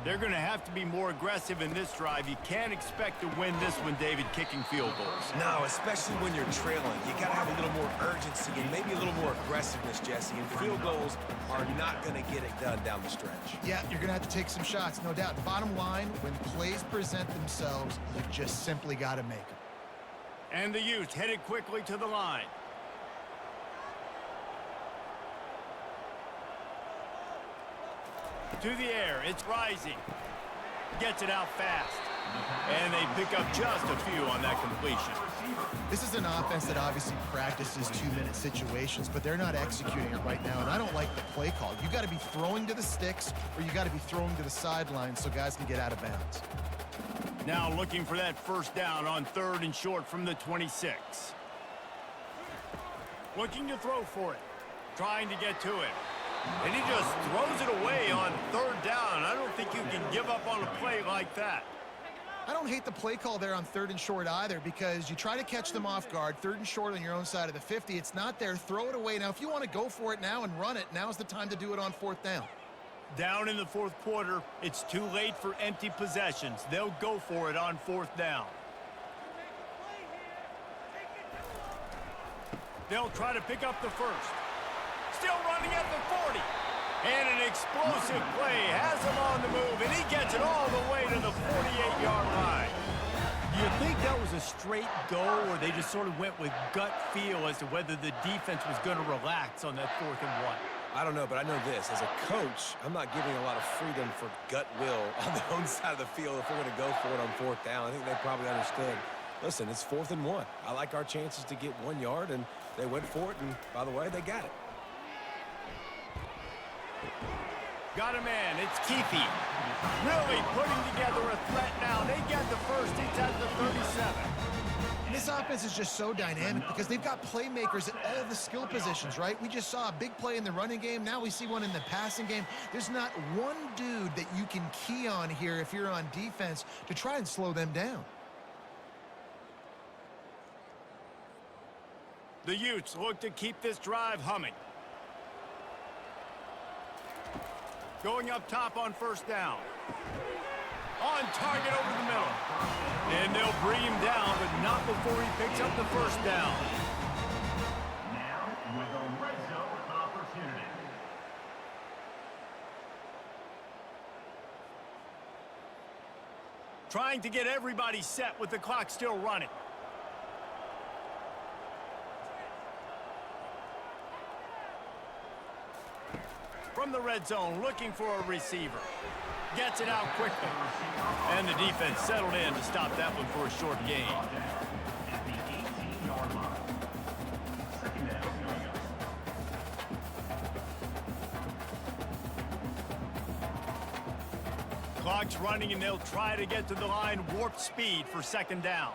S1: They're going to have to be more aggressive in this drive. You can't expect to win this one, David, kicking field goals.
S2: No, especially when you're trailing. You got to have a little more urgency and maybe a little more aggressiveness, Jesse. And field goals are not going to get it done down the stretch.
S3: Yeah, you're going to have to take some shots, no doubt. Bottom line, when plays present themselves, you just simply got to make them.
S1: And the Utes headed quickly to the line. To the air, it's Rising. Gets it out fast. And they pick up just a few on that completion.
S3: This is an offense that obviously practices two-minute situations, but they're not executing it right now, and I don't like the play call. You got to be throwing to the sticks, or you got to be throwing to the sidelines so guys can get out of bounds.
S1: Now looking for that first down on 3rd and short from the 26. Looking to throw for it. Trying to get to it. And he just throws it away on 3rd down. I don't think you can give up on a play like that.
S3: I don't hate the play call there on 3rd and short either, because you try to catch them off guard. 3rd and short on your own side of the 50. It's not there. Throw it away. Now, if you want to go for it now and run it, now's the time to do it on 4th down.
S1: Down in the 4th quarter, it's too late for empty possessions. They'll go for it on 4th down. They'll try to pick up the first. Still running at the 40. And an explosive play has him on the move, and he gets it all the way to the 48-yard line. Do you think that was a straight go, or they just sort of went with gut feel as to whether the defense was going to relax on that 4th and 1?
S2: I don't know, but I know this. As a coach, I'm not giving a lot of freedom for gut will on the own side of the field if we're going to go for it on 4th down. I think they probably understood. Listen, it's 4th and 1. I like our chances to get 1 yard, and they went for it, and by the way, they got it.
S1: Got a man. It's Keefe. Really putting together a threat now. They get the first. It's at the 37.
S3: This offense is just so dynamic because they've got playmakers at all the skill positions, right? We just saw a big play in the running game. Now we see one in the passing game. There's not one dude that you can key on here if you're on defense to try and slow them down.
S1: The Utes look to keep this drive humming. Going up top on 1st down. On target over the middle. And they'll bring him down, but not before he picks up the 1st down.
S4: Now with a red zone opportunity.
S1: Trying to get everybody set with the clock still running. From the red zone, looking for a receiver. Gets it out quickly. And the defense settled in to stop that one for a short gain.
S4: At the 18-yard line. 2nd down.
S1: Clock's running, and they'll try to get to the line warp speed for 2nd down.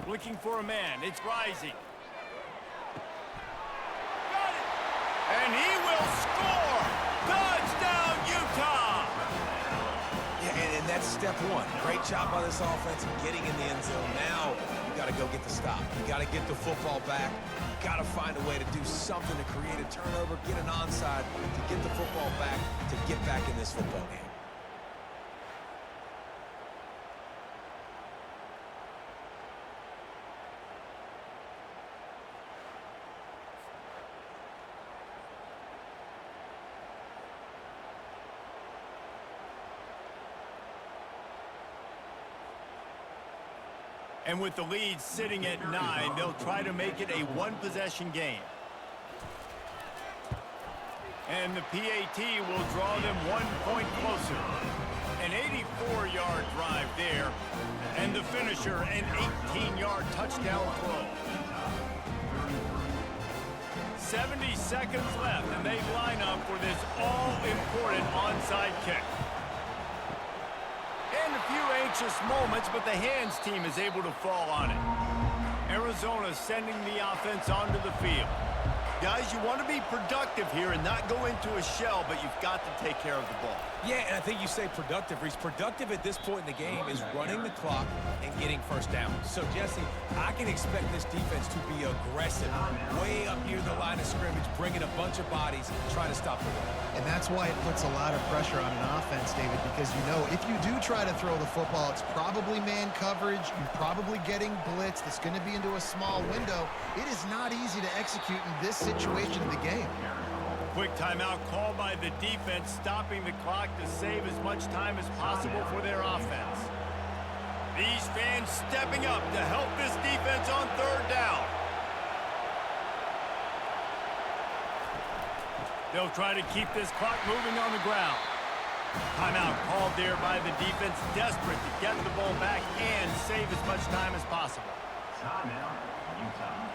S1: Looking for a man. It's Rising. And he will score! Touchdown, Utah!
S2: Yeah, and that's step one. Great job by this offense of getting in the end zone. Now you got to go get the stop. You got to get the football back. You got to find a way to do something to create a turnover, get an onside, to get the football back, to get back in this football game.
S1: And with the lead sitting at 9, they'll try to make it a one-possession game. And the PAT will draw them 1 point closer. An 84-yard drive there. And the finisher, an 18-yard touchdown throw. 70 seconds left, and they line up for this all-important onside kick. anxious moments, but the hands team is able to fall on it. Arizona sending the offense onto the field. Guys, you want to be productive here and not go into a shell, but you've got to take care of the ball.
S2: Yeah, and I think you say productive. He's productive at this point in the game is running the clock and getting first down. So, Jesse, I can expect this defense to be aggressive, way up near the line of scrimmage, bringing a bunch of bodies, trying to stop the run.
S3: And that's why it puts a lot of pressure on an offense, David, because you know if you do try to throw the football, it's probably man coverage. You're probably getting blitz. That's going to be into a small window. It is not easy to execute in this situation of the game.
S1: Quick timeout called by the defense, stopping the clock to save as much time as possible for their offense. These fans stepping up to help this defense on third down. They'll try to keep this clock moving on the ground. Timeout called there by the defense, desperate to get the ball back and save as much time as possible.
S4: Timeout, Utah.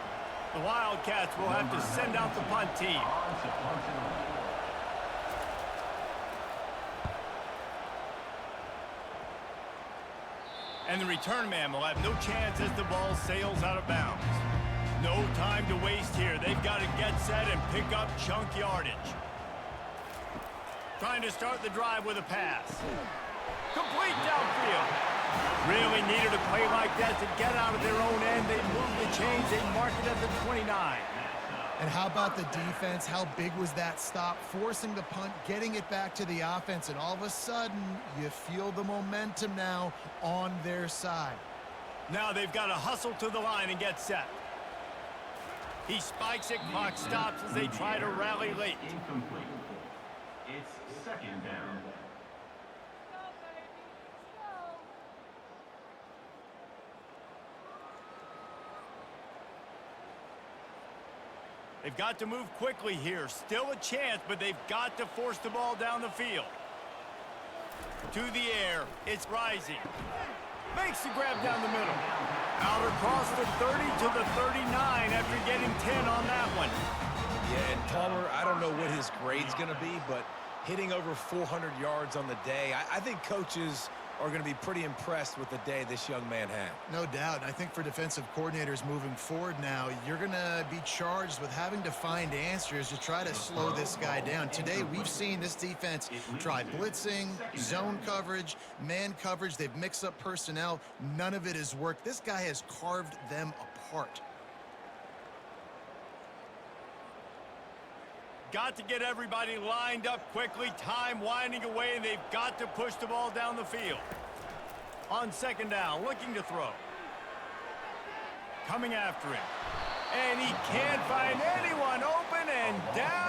S1: The Wildcats will have to send out the punt team. And the return man will have no chance as the ball sails out of bounds. No time to waste here. They've got to get set and pick up chunk yardage. Trying to start the drive with a pass. Complete downfield. Really needed a play like that to get out of their own end. They moved the chains. They marked it at the 29.
S3: And how about the defense? How big was that stop? Forcing the punt, getting it back to the offense, and all of a sudden, you feel the momentum now on their side.
S1: Now they've got to hustle to the line and get set. He spikes it, clock stops as they try to rally late.
S4: Incomplete. It's second down.
S1: They've got to move quickly here. Still a chance, but they've got to force the ball down the field. To the air, it's Rising. Makes the grab down the middle. Out across the 30 to the 39 after getting 10 on that one.
S2: Yeah, and Palmer, I don't know what his grade's going to be, but hitting over 400 yards on the day, I think coaches are going to be pretty impressed with the day this young man had.
S3: No doubt. And I think for defensive coordinators moving forward now, you're going to be charged with having to find answers to try to slow this guy down. Today, we've seen this defense try blitzing, zone coverage, man coverage. They've mixed up personnel. None of it has worked. This guy has carved them apart.
S1: Got to get everybody lined up quickly. Time winding away, and they've got to push the ball down the field. On second down, looking to throw. Coming after him. And he can't find anyone open, and down